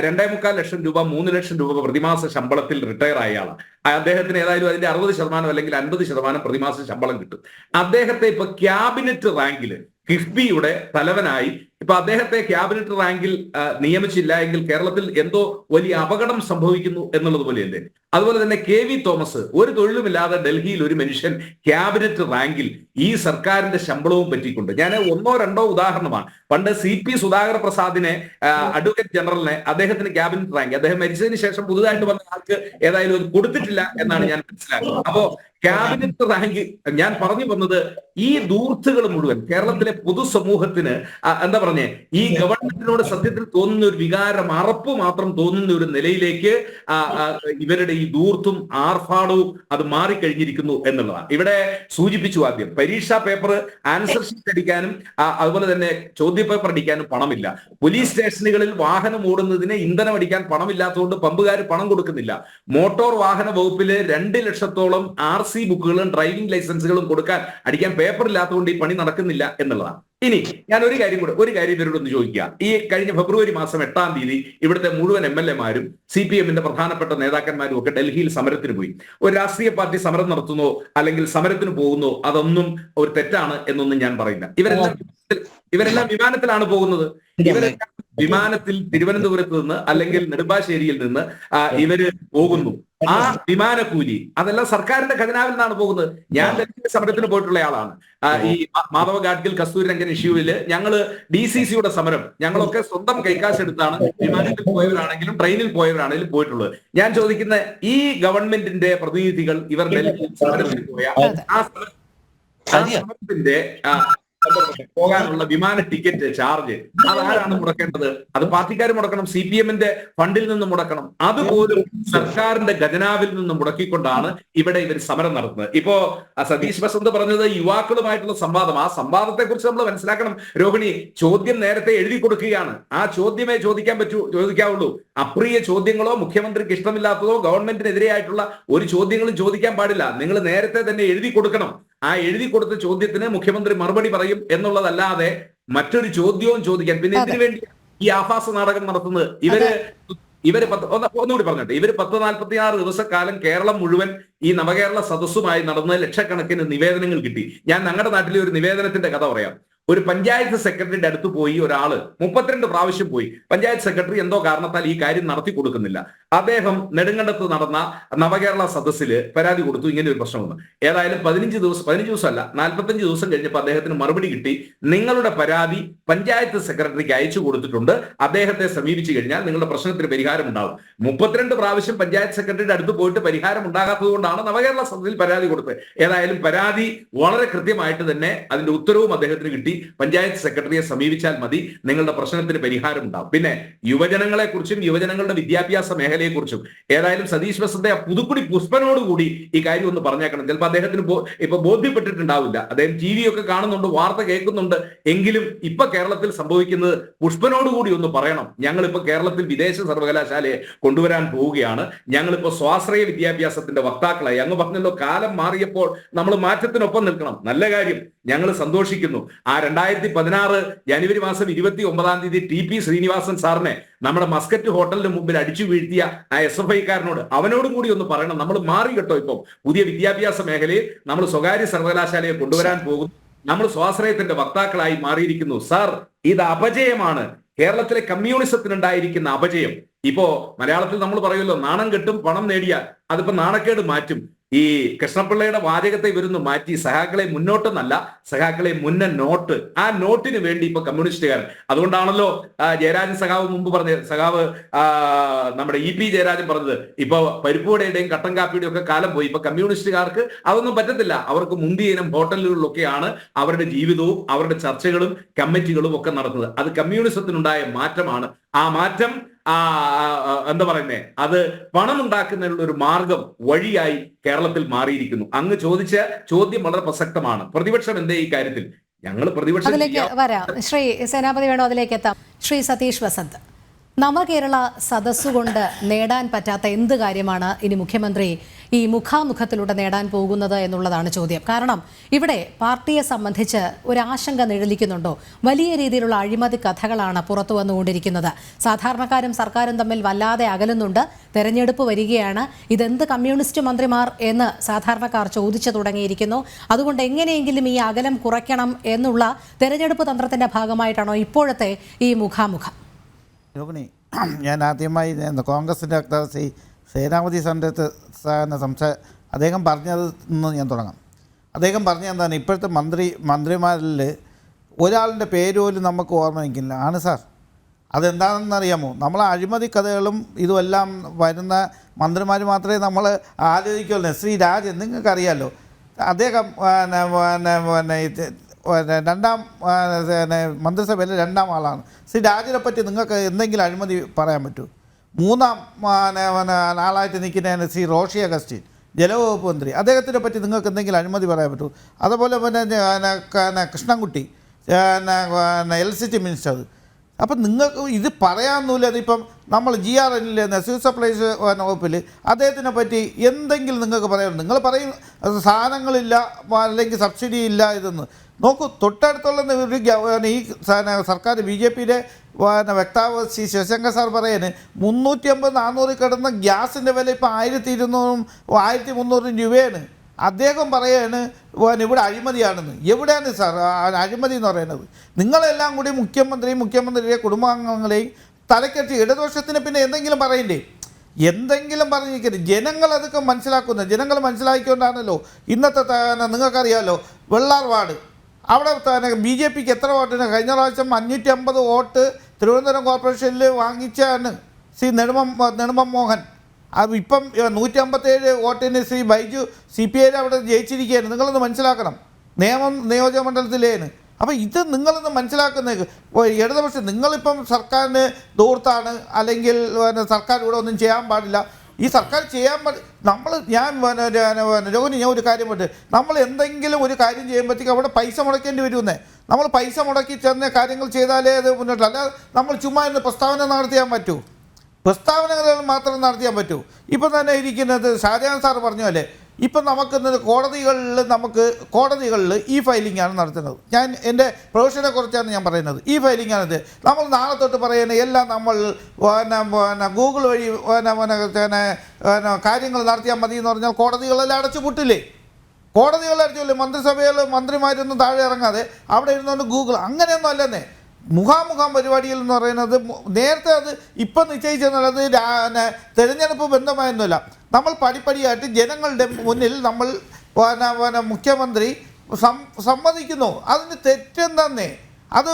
2.25 ലക്ഷം രൂപ 3 ലക്ഷം രൂപ പ്രതിമാസ ശമ്പളത്തിൽ റിട്ടയർ ആയ ആളാണ്. അദ്ദേഹത്തിന് ഏതായാലും അതിന്റെ 60% അല്ലെങ്കിൽ 50% പ്രതിമാസ ശമ്പളം കിട്ടും. അദ്ദേഹത്തെ ഇപ്പൊ ക്യാബിനറ്റ് റാങ്കിൽ കിഫ്ബിയുടെ തലവനായി ഇപ്പൊ അദ്ദേഹത്തെ ക്യാബിനറ്റ് റാങ്കിൽ നിയമിച്ചില്ല എങ്കിൽ കേരളത്തിൽ എന്തോ വലിയ അപകടം സംഭവിക്കുന്നു എന്നുള്ളത് പോലെയല്ലേ. അതുപോലെ തന്നെ KV തോമസ്, ഒരു തൊഴിലുമില്ലാതെ ഡൽഹിയിൽ ഒരു മനുഷ്യൻ ക്യാബിനറ്റ് റാങ്കിൽ ഈ സർക്കാരിന്റെ ശമ്പളവും പറ്റിക്കൊണ്ട്. ഞാൻ 1-2 ഉദാഹരണമാണ്. പണ്ട് CP സുധാകർ പ്രസാദിനെ അഡ്വക്കേറ്റ് ജനറലിനെ അദ്ദേഹത്തിന് ക്യാബിനറ്റ് റാങ്ക് അദ്ദേഹം മരിച്ചതിന് ശേഷം പുതുതായിട്ട് വന്ന ആൾക്ക് ഏതായാലും അത് കൊടുത്തിട്ടില്ല എന്നാണ് ഞാൻ മനസ്സിലാക്കുന്നത്. അപ്പോ ക്യാബിനറ്റ് റാങ്ക് ഞാൻ പറഞ്ഞു വന്നത് ഈ ദൂർത്തുകൾ മുഴുവൻ കേരളത്തിലെ പൊതുസമൂഹത്തിന് എന്താ പറഞ്ഞേ ഈ ഗവൺമെന്റിനോട് സത്യത്തിൽ തോന്നുന്ന ഒരു വികാരം, അറപ്പ് മാത്രം തോന്നുന്ന ഒരു നിലയിലേക്ക് ഇവരുടെ ഈ ദൂർത്തും ആർഭാടവും അത് മാറിക്കഴിഞ്ഞിരിക്കുന്നു എന്നുള്ളതാണ്. ഇവിടെ സൂചിപ്പിച്ചു ആദ്യം പരീക്ഷാ പേപ്പർ ആൻസർ ഷീറ്റ് അടിക്കാനും അതുപോലെ തന്നെ ചോദ്യപേപ്പർ അടിക്കാനും പണമില്ല. പോലീസ് സ്റ്റേഷനുകളിൽ വാഹനം ഓടുന്നതിന് ഇന്ധനം അടിക്കാൻ പണമില്ലാത്തതുകൊണ്ട് പമ്പുകാർ പണം കൊടുക്കുന്നില്ല. മോട്ടോർ വാഹന വകുപ്പില് 2 ലക്ഷത്തോളം RC ബുക്കുകളും ഡ്രൈവിംഗ് ലൈസൻസുകളും അടിക്കാൻ പേപ്പർ ഇല്ലാത്തതുകൊണ്ട് ഈ പണി നടക്കുന്നില്ല എന്നുള്ളതാണ്. ഇനി ഞാൻ ഒരു കാര്യം ഇവരോടൊന്ന് ചോദിക്കുക. ഈ കഴിഞ്ഞ ഫെബ്രുവരി മാസം 8-ാം തീയതി ഇവിടുത്തെ മുഴുവൻ MLA-മാരും CPM-ന്റെ പ്രധാനപ്പെട്ട നേതാക്കന്മാരും ഒക്കെ ഡൽഹിയിൽ സമരത്തിന് പോയി. ഒരു രാഷ്ട്രീയ പാർട്ടി സമരം നടത്തുന്നോ അല്ലെങ്കിൽ സമരത്തിന് പോകുന്നോ അതൊന്നും ഒരു തെറ്റാണ് എന്നൊന്നും ഞാൻ പറയുന്നില്ല. ഇവരെല്ലാം വിമാനത്തിലാണ് പോകുന്നത്. ഇവരെല്ലാം വിമാനത്തിൽ തിരുവനന്തപുരത്ത് നിന്ന് അല്ലെങ്കിൽ നെടുമ്പാശ്ശേരിയിൽ നിന്ന് ഇവര് പോകുന്നു. ആ വിമാനക്കൂലി അതെല്ലാം സർക്കാരിന്റെ ഖജനാവിൽ നിന്നാണ് പോകുന്നത്. ഞാൻ ഡൽഹി സമരത്തിന് പോയിട്ടുള്ള ആളാണ്. ഈ മാധവ ഗാഡ്ഗിൽ കസ്തൂരി രംഗൻ ഇഷ്യൂവില് ഞങ്ങള് DCCയുടെ സമരം ഞങ്ങളൊക്കെ സ്വന്തം കൈക്കാശ് എടുത്താണ് വിമാനത്തിൽ പോയവരാണെങ്കിലും ട്രെയിനിൽ പോയവരാണെങ്കിലും പോയിട്ടുള്ളത്. ഞാൻ ചോദിക്കുന്ന ഈ ഗവൺമെന്റിന്റെ പ്രതിനിധികൾ ഇവർ ഡൽഹിയിൽ സമരത്തിന് പോയ ആ സമരത്തിന്റെ പോകാനുള്ള വിമാന ടിക്കറ്റ് ചാർജ് അതാരാണ് മുടക്കേണ്ടത്? അത് പാർട്ടിക്കാർ മുടക്കണം, CPM-ന്റെ ഫണ്ടിൽ നിന്ന് മുടക്കണം. അതുപോലും സർക്കാരിന്റെ ഖജനാവിൽ നിന്ന് മുടക്കിക്കൊണ്ടാണ് ഇവിടെ ഇവർ സമരം നടത്തുന്നത്. ഇപ്പോ സതീഷ് ബസന്ത് പറഞ്ഞത് യുവാക്കളുമായിട്ടുള്ള സംവാദം, ആ സംവാദത്തെ കുറിച്ച് നമ്മൾ മനസ്സിലാക്കണം രോഹിണി. ചോദ്യം നേരത്തെ എഴുതി കൊടുക്കുകയാണ്. ആ ചോദ്യമേ ചോദിക്കാവുള്ളൂ. അപ്രിയ ചോദ്യങ്ങളോ മുഖ്യമന്ത്രിക്ക് ഇഷ്ടമില്ലാത്തതോ ഗവൺമെന്റിനെതിരെയായിട്ടുള്ള ഒരു ചോദ്യങ്ങളും ചോദിക്കാൻ പാടില്ല. നിങ്ങൾ നേരത്തെ തന്നെ എഴുതി കൊടുക്കണം. ആ എഴുതി കൊടുത്ത ചോദ്യത്തിന് മുഖ്യമന്ത്രി മറുപടി പറയും എന്നുള്ളതല്ലാതെ മറ്റൊരു ചോദ്യവും ചോദിക്കാൻ പിന്നെ ഇതിനു വേണ്ടി ഈ ആഭാസ നാടകം നടത്തുന്നത്. ഇവര് ഒന്നുകൂടി പറഞ്ഞിട്ട് ഇവര് 10-46 ദിവസക്കാലം കേരളം മുഴുവൻ ഈ നവകേരള സദസ്സുമായി നടന്ന് ലക്ഷക്കണക്കിന് നിവേദനങ്ങൾ കിട്ടി. ഞാൻ ഞങ്ങളുടെ നാട്ടിലെ ഒരു നിവേദനത്തിന്റെ കഥ പറയാം. ഒരു പഞ്ചായത്ത് സെക്രട്ടറിയുടെ അടുത്ത് പോയി ഒരാള് 32 പ്രാവശ്യം പോയി. പഞ്ചായത്ത് സെക്രട്ടറി എന്തോ കാരണത്താൽ ഈ കാര്യം നടത്തി കൊടുക്കുന്നില്ല. അദ്ദേഹം നെടുങ്കണ്ടത്ത് നടന്ന നവകേരള സദസ്സില് പരാതി കൊടുത്തു, ഇങ്ങനെ ഒരു പ്രശ്നമുണ്ട്. ഏതായാലും 15 ദിവസമല്ല 45 ദിവസം കഴിഞ്ഞപ്പോൾ അദ്ദേഹത്തിന് മറുപടി കിട്ടി. നിങ്ങളുടെ പരാതി പഞ്ചായത്ത് സെക്രട്ടറിക്ക് അയച്ചു കൊടുത്തിട്ടുണ്ട്, അദ്ദേഹത്തെ സമീപിച്ചു കഴിഞ്ഞാൽ നിങ്ങളുടെ പ്രശ്നത്തിന് പരിഹാരം ഉണ്ടാവും. 32 പ്രാവശ്യം പഞ്ചായത്ത് സെക്രട്ടറിയുടെ അടുത്ത് പോയിട്ട് പരിഹാരം ഉണ്ടാകാത്തത് കൊണ്ടാണ് നവകേരള സദസ്സിൽ പരാതി കൊടുത്തത്. ഏതായാലും പരാതി വളരെ കൃത്യമായിട്ട് തന്നെ അതിന്റെ ഉത്തരവും അദ്ദേഹത്തിന് കിട്ടി. പഞ്ചായത്ത് സെക്രട്ടറിയെ സമീപിച്ചാൽ മതി, നിങ്ങളുടെ പ്രശ്നത്തിന് പരിഹാരം ഉണ്ടാവും. പിന്നെ യുവജനങ്ങളെ കുറിച്ചും യുവജനങ്ങളുടെ വിദ്യാഭ്യാസ മേഖലയെ കുറിച്ചും ഏതായാലും സതീഷ് ബസന്ത് പുതുക്കുടി പുഷ്പനോടുകൂടി ഈ കാര്യം ഒന്ന് പറഞ്ഞേക്കണം. ചിലപ്പോൾ അദ്ദേഹത്തിന് ഇപ്പൊ ബോധ്യപ്പെട്ടിട്ടുണ്ടാവില്ല. അദ്ദേഹം TV ഒക്കെ കാണുന്നുണ്ട്, വാർത്ത കേൾക്കുന്നുണ്ട്. എങ്കിലും ഇപ്പൊ കേരളത്തിൽ സംഭവിക്കുന്നത് പുഷ്പനോടുകൂടി ഒന്ന് പറയണം. ഞങ്ങളിപ്പോ കേരളത്തിൽ വിദേശ സർവകലാശാലയെ കൊണ്ടുവരാൻ പോവുകയാണ്. ഞങ്ങളിപ്പോ സ്വാശ്രയ വിദ്യാഭ്യാസത്തിന്റെ വക്താക്കളായി. അങ്ങ് പറഞ്ഞല്ലോ കാലം മാറിയപ്പോൾ നമ്മൾ മാറ്റത്തിനൊപ്പം നിൽക്കണം. നല്ല കാര്യം, ഞങ്ങൾ സന്തോഷിക്കുന്നു. ആ 2016 ജനുവരി മാസം 29-ാം തീയതി TP ശ്രീനിവാസൻ സാറിനെ നമ്മുടെ മസ്കറ്റ് ഹോട്ടലിന് മുമ്പിൽ അടിച്ചു വീഴ്ത്തിയ ആ SFI-കാരനോട് അവനോടും കൂടി ഒന്ന് പറയണം, നമ്മൾ മാറി കേട്ടോ. ഇപ്പം പുതിയ വിദ്യാഭ്യാസ മേഖലയിൽ നമ്മൾ സ്വകാര്യ സർവകലാശാലയെ കൊണ്ടുവരാൻ പോകുന്നു. നമ്മൾ സ്വാശ്രയത്തിന്റെ വക്താക്കളായി മാറിയിരിക്കുന്നു. സാർ, ഇത് അപജയമാണ്. കേരളത്തിലെ കമ്മ്യൂണിസത്തിനുണ്ടായിരിക്കുന്ന അപജയം. ഇപ്പോ മലയാളത്തിൽ നമ്മൾ പറയുമല്ലോ, നാണം കെട്ടും പണം നേടിയാൽ. അതിപ്പോ നാണക്കേട് മാറ്റും. ഈ കൃഷ്ണപിള്ളയുടെ വാചകത്തെ ഇവരൊന്ന് മാറ്റി സഖാക്കളെ മുന്നോട്ടെന്നല്ല, സഖാക്കളെ മുന്ന നോട്ട്. ആ നോട്ടിന് വേണ്ടി ഇപ്പൊ കമ്മ്യൂണിസ്റ്റുകാരൻ. അതുകൊണ്ടാണല്ലോ ജയരാജൻ സഖാവ് മുമ്പ് പറഞ്ഞ സഖാവ് നമ്മുടെ EP ജയരാജൻ പറഞ്ഞത്, ഇപ്പൊ പരിപ്പുവടയുടെയും കട്ടൻ കാപ്പിയുടെയും ഒക്കെ കാലം പോയി. ഇപ്പൊ കമ്മ്യൂണിസ്റ്റുകാർക്ക് അതൊന്നും പറ്റത്തില്ല. അവർക്ക് മുന്തിയ ഇനം ഹോട്ടലുകളിലൊക്കെയാണ് അവരുടെ ജീവിതവും അവരുടെ ചർച്ചകളും കമ്മിറ്റികളും ഒക്കെ നടത്തുന്നത്. അത് കമ്മ്യൂണിസത്തിനുണ്ടായ മാറ്റമാണ്. ആ മാറ്റം എന്താ പറയുന്നേ, അത് പണം ഉണ്ടാക്കുന്നതിനുള്ള ഒരു മാർഗം വഴിയായി കേരളത്തിൽ മാറിയിരിക്കുന്നു. അങ്ങ് ചോദിച്ച ചോദ്യം വളരെ പ്രസക്തമാണ്. പ്രതിപക്ഷം എന്തേ ഈ കാര്യത്തിൽ? ഞങ്ങൾ പ്രതിപക്ഷം അതിലേക്ക് വരാം. ശ്രീ സേനാപതി വേണോ അതിലേക്ക് എത്താം. ശ്രീ സതീഷ് ബസന്ത്, നവകേരള സദസ്സുകൊണ്ട് നേടാൻ പറ്റാത്ത എന്ത് കാര്യമാണ് ഇനി മുഖ്യമന്ത്രി ഈ മുഖാമുഖത്തിലൂടെ നേടാൻ പോകുന്നത് എന്നുള്ളതാണ് ചോദ്യം. കാരണം ഇവിടെ പാർട്ടിയെ സംബന്ധിച്ച് ഒരാശങ്ക നിഴലിക്കുന്നുണ്ടോ? വലിയ രീതിയിലുള്ള അഴിമതി കഥകളാണ് പുറത്തു വന്നുകൊണ്ടിരിക്കുന്നത്. സാധാരണക്കാരും സർക്കാരും തമ്മിൽ വല്ലാതെ അകലുന്നുണ്ട്. തെരഞ്ഞെടുപ്പ് വരികയാണ്. ഇതെന്ത് കമ്മ്യൂണിസ്റ്റ് മന്ത്രിമാർ എന്ന് സാധാരണക്കാർ ചോദിച്ചു തുടങ്ങിയിരിക്കുന്നു. അതുകൊണ്ട് എങ്ങനെയെങ്കിലും ഈ അകലം കുറയ്ക്കണം എന്നുള്ള തെരഞ്ഞെടുപ്പ് തന്ത്രത്തിന്റെ ഭാഗമായിട്ടാണോ ഇപ്പോഴത്തെ ഈ മുഖാമുഖം? രോഹിണി, ഞാൻ ആദ്യമായി കോൺഗ്രസിൻ്റെ വക്താവ് ശ്രീ സേനാപതി സന്ദത്ത് അദ്ദേഹം പറഞ്ഞത് നിന്ന് ഞാൻ തുടങ്ങാം. അദ്ദേഹം പറഞ്ഞ എന്താണ്, ഇപ്പോഴത്തെ മന്ത്രിമാരിൽ ഒരാളുടെ പേര് പോലും നമുക്ക് ഓർമ്മയിക്കില്ല ആണ് സാർ. അതെന്താണെന്നറിയാമോ? നമ്മൾ അഴിമതി കഥകളും ഇതുമെല്ലാം വരുന്ന മന്ത്രിമാർ മാത്രമേ നമ്മൾ ആലോചിക്കുള്ളൂ. ശ്രീ രാജൻ, നിങ്ങൾക്കറിയാമല്ലോ, അദ്ദേഹം രണ്ടാം മന്ത്രിസഭയിലെ 2ാം ആളാണ്. ശ്രീ രാജനെ പറ്റി നിങ്ങൾക്ക് എന്തെങ്കിലും അഴിമതി പറയാൻ പറ്റൂ? 3ാം ആളായിട്ട് നിൽക്കുന്നതാണ് ശ്രീ റോഷി അഗസ്റ്റിൻ, ജലവകുപ്പ് മന്ത്രി. അദ്ദേഹത്തിനെ പറ്റി നിങ്ങൾക്ക് എന്തെങ്കിലും അഴിമതി പറയാൻ പറ്റൂ? അതുപോലെ കൃഷ്ണൻകുട്ടി, ഇലക്ട്രിസിറ്റി മിനിസ്റ്റർ. അപ്പം നിങ്ങൾക്ക് ഇത് പറയാനൊന്നുമില്ല. അതിപ്പം നമ്മൾ GRNL സിവിൽ സപ്ലൈസ് വകുപ്പിൽ അദ്ദേഹത്തിനെ പറ്റി എന്തെങ്കിലും നിങ്ങൾക്ക് പറയാനുണ്ട്? നിങ്ങൾ പറയും സാധനങ്ങളില്ല അല്ലെങ്കിൽ സബ്സിഡി ഇല്ല ഇതെന്ന്. നോക്കൂ, തൊട്ടടുത്തുള്ള ഒരു ഈ സർക്കാർ BJPയുടെ വക്താവ് ശ്രീ ശിവശങ്കർ സാർ പറയാൻ 350-400 കിടന്ന ഗ്യാസിൻ്റെ വില ഇപ്പോൾ 1200-1300 രൂപയാണ്. അദ്ദേഹം പറയാണ് ഇവിടെ അഴിമതിയാണെന്ന്. എവിടെയാണ് സാർ അഴിമതി എന്ന് പറയുന്നത്? നിങ്ങളെല്ലാം കൂടി മുഖ്യമന്ത്രിയുടെ കുടുംബാംഗങ്ങളെയും തലക്കെട്ടി ഇടതുപക്ഷത്തിന് പിന്നെ എന്തെങ്കിലും പറയണ്ടേ? എന്തെങ്കിലും പറഞ്ഞിരിക്കരുത്. ജനങ്ങൾ അതൊക്കെ മനസ്സിലാക്കുന്നത്. ജനങ്ങൾ മനസ്സിലാക്കിക്കൊണ്ടാണല്ലോ ഇന്നത്തെ നിങ്ങൾക്കറിയാമല്ലോ, വെള്ളാർ വാർഡ് അവിടെ BJPക്ക് എത്ര വോട്ടിന് കഴിഞ്ഞ പ്രാവശ്യം 550 വോട്ട് തിരുവനന്തപുരം കോർപ്പറേഷനിൽ വാങ്ങിച്ചാണ് ശ്രീ നെടുമം മോഹൻ. അത് ഇപ്പം 157 വോട്ടിന് ശ്രീ ബൈജു CPI അവിടെ ജയിച്ചിരിക്കുകയാണ്. നിങ്ങളൊന്ന് മനസ്സിലാക്കണം. നിയോജകമണ്ഡലത്തിലേന്. അപ്പോൾ ഇത് നിങ്ങളൊന്ന് മനസ്സിലാക്കുന്നത് ഇടതുപക്ഷം നിങ്ങളിപ്പം സർക്കാരിന് ദൂർത്താണ്, അല്ലെങ്കിൽ സർക്കാർ ഇവിടെ ഒന്നും ചെയ്യാൻ പാടില്ല. ഈ സർക്കാർ ചെയ്യാൻ രോഹിണി ഞാൻ ഒരു കാര്യം പറ്റും, നമ്മൾ എന്തെങ്കിലും ഒരു കാര്യം ചെയ്യുമ്പോഴത്തേക്ക് അവിടെ പൈസ മുടക്കേണ്ടി വരുമെന്നേ. നമ്മൾ പൈസ മുടക്കി ചെന്ന കാര്യങ്ങൾ ചെയ്താലേ അത് മുന്നോട്ട്, അല്ലാതെ നമ്മൾ ചുമ്മാ ഇന്ന് പ്രസ്താവന നടത്തിയാൻ പറ്റൂ, പ്രസ്താവനകൾ മാത്രം നടത്തിയാൻ പറ്റൂ. ഇപ്പം തന്നെ ഇരിക്കുന്നത് ഷാജഹാൻ സാർ പറഞ്ഞ പോലെ ഇപ്പം നമുക്ക് കോടതികളിൽ ഈ ഫയലിംഗ് ആണ് നടത്തുന്നത്. ഞാൻ എൻ്റെ പ്രൊഫഷനെ കുറിച്ചാണ് ഞാൻ പറയുന്നത്. ഈ ഫയലിംഗ് ആണിത്. നമ്മൾ നാളെ തൊട്ട് പറയുന്നത് എല്ലാം നമ്മൾ ഗൂഗിൾ വഴി കാര്യങ്ങൾ നടത്തിയാൽ മതി എന്ന് പറഞ്ഞാൽ കോടതികളെല്ലാം അടച്ചുപൂട്ടില്ലേ? കോടതികൾ അടച്ചില്ലേ? മന്ത്രിസഭയിൽ മന്ത്രിമാരൊന്നും താഴെ ഇറങ്ങാതെ അവിടെ ഇരുന്നുകൊണ്ട് ഗൂഗിൾ അങ്ങനെയൊന്നും അല്ലെന്നേ. മുഖാമുഖം പരിപാടികൾ എന്ന് പറയുന്നത് നേരത്തെ അത് ഇപ്പം നിശ്ചയിച്ചെന്നുള്ളത് തെരഞ്ഞെടുപ്പ് ബന്ധമായൊന്നുമല്ല. നമ്മൾ പടിപ്പടിയായിട്ട് ജനങ്ങളുടെ മുന്നിൽ നമ്മൾ മുഖ്യമന്ത്രി സമ്മതിക്കുന്നു. അതിന് തെറ്റെന്തന്നേ? അത്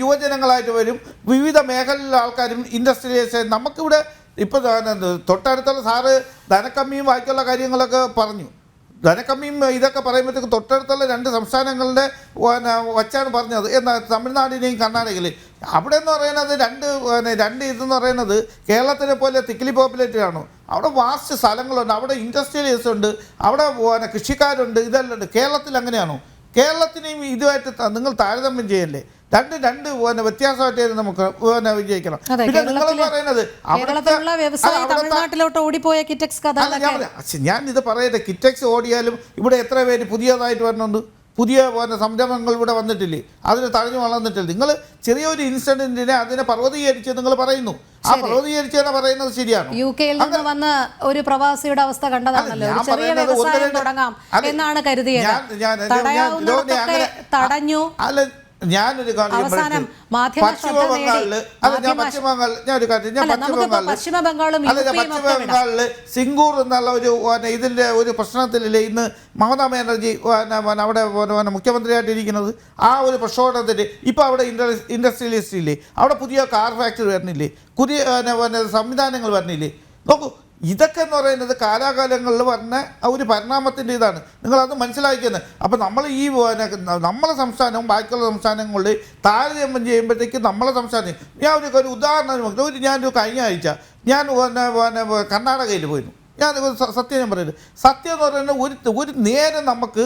യുവജനങ്ങളായിട്ട് വരും, വിവിധ മേഖലയിലെ ആൾക്കാരും, ഇൻഡസ്ട്രിയൽസ്. നമുക്കിവിടെ ഇപ്പോൾ തൊട്ടടുത്തുള്ള സാറ് ധനക്കമ്മിയും ബാക്കിയുള്ള കാര്യങ്ങളൊക്കെ പറഞ്ഞു. ധനക്കമ്മിയും ഇതൊക്കെ പറയുമ്പോഴത്തേക്ക് തൊട്ടടുത്തുള്ള 2 സംസ്ഥാനങ്ങളുടെ വച്ചാണ് പറഞ്ഞത്. എന്നാൽ തമിഴ്നാടിനെയും കർണാടകയിൽ അവിടെ എന്ന് പറയുന്നത് രണ്ട് ഇതെന്ന് പറയുന്നത് കേരളത്തിനെ പോലെ തിക്കിലി പോപ്പുലേറ്റഡ് ആണ്. അവിടെ വാസ്റ്റ് സ്ഥലങ്ങളുണ്ട്, അവിടെ ഇൻഡസ്ട്രിയലിസ്റ്റ് ഉണ്ട്, അവിടെ കൃഷിക്കാരുണ്ട്, ഇതെല്ലാം ഉണ്ട്. കേരളത്തിൽ അങ്ങനെയാണോ? കേരളത്തിനെയും ഇതുമായിട്ട് നിങ്ങൾ താരതമ്യം ചെയ്യല്ലേ? രണ്ട് വ്യത്യാസമായിട്ട് നമുക്ക് വിജയിക്കണം. പിന്നെ നിങ്ങൾ പറയുന്നത് ഞാൻ ഇത് പറയട്ടെ, കിറ്റക്സ് ഓടിയാലും ഇവിടെ എത്ര പേര് പുതിയതായിട്ട് വരണുണ്ട്, പുതിയ സംരംഭങ്ങൾ ഇവിടെ വന്നിട്ടില്ലേ, അതിന് തഴഞ്ഞു വളർന്നിട്ടില്ല. നിങ്ങൾ ചെറിയൊരു ഇൻസിഡന്റിനെ അതിനെ പർവ്വതീകരിച്ച് നിങ്ങൾ പറയുന്നു. ആ പർവ്വതീകരിച്ചാണ് പറയുന്നത് ശരിയാണ്. UK നിന്ന് വന്ന ഒരു പ്രവാസിയുടെ അവസ്ഥ കണ്ടതാണല്ലോ. ചെറിയ വ്യവസായം തുടങ്ങാം എന്നാണ് കരുതിയത്, തടഞ്ഞു. ഞാനൊരു പശ്ചിമ ബംഗാളില് സിംഗൂർ എന്നുള്ള ഇതിന്റെ ഒരു പ്രശ്നത്തിലല്ലേ ഇന്ന് മമതാ ബാനർജി അവിടെ മുഖ്യമന്ത്രിയായിട്ടിരിക്കുന്നത്. ആ ഒരു പ്രക്ഷോഭത്തിന് ഇപ്പൊ അവിടെ ഇൻഡസ്ട്രിയലിസ്റ്റ് ഇല്ലേ, അവിടെ പുതിയ കാർ ഫാക്ടറി വരണില്ലേ, പുതിയ സംവിധാനങ്ങൾ വരണില്ലേ? നോക്കൂ, ഇതൊക്കെ എന്ന് പറയുന്നത് കാലാകാലങ്ങളിൽ പറഞ്ഞ ഒരു പരിണാമത്തിൻ്റെ ഇതാണ്. നിങ്ങളത് മനസ്സിലാക്കുന്നത്. അപ്പോൾ നമ്മൾ ഈ നമ്മളെ സംസ്ഥാനവും ബാക്കിയുള്ള സംസ്ഥാനങ്ങളിൽ താരതമ്യം ചെയ്യുമ്പോഴത്തേക്ക് നമ്മളെ സംസ്ഥാനം, ഞാൻ ഒരു ഉദാഹരണം ഞാനൊരു കഴിഞ്ഞ ആഴ്ച ഞാൻ കർണാടകയിൽ പോയിരുന്നു. ഞാൻ സത്യം ഞാൻ പറയുന്നത്, സത്യം എന്ന് പറയുന്നത് ഒരു നേരം നമുക്ക്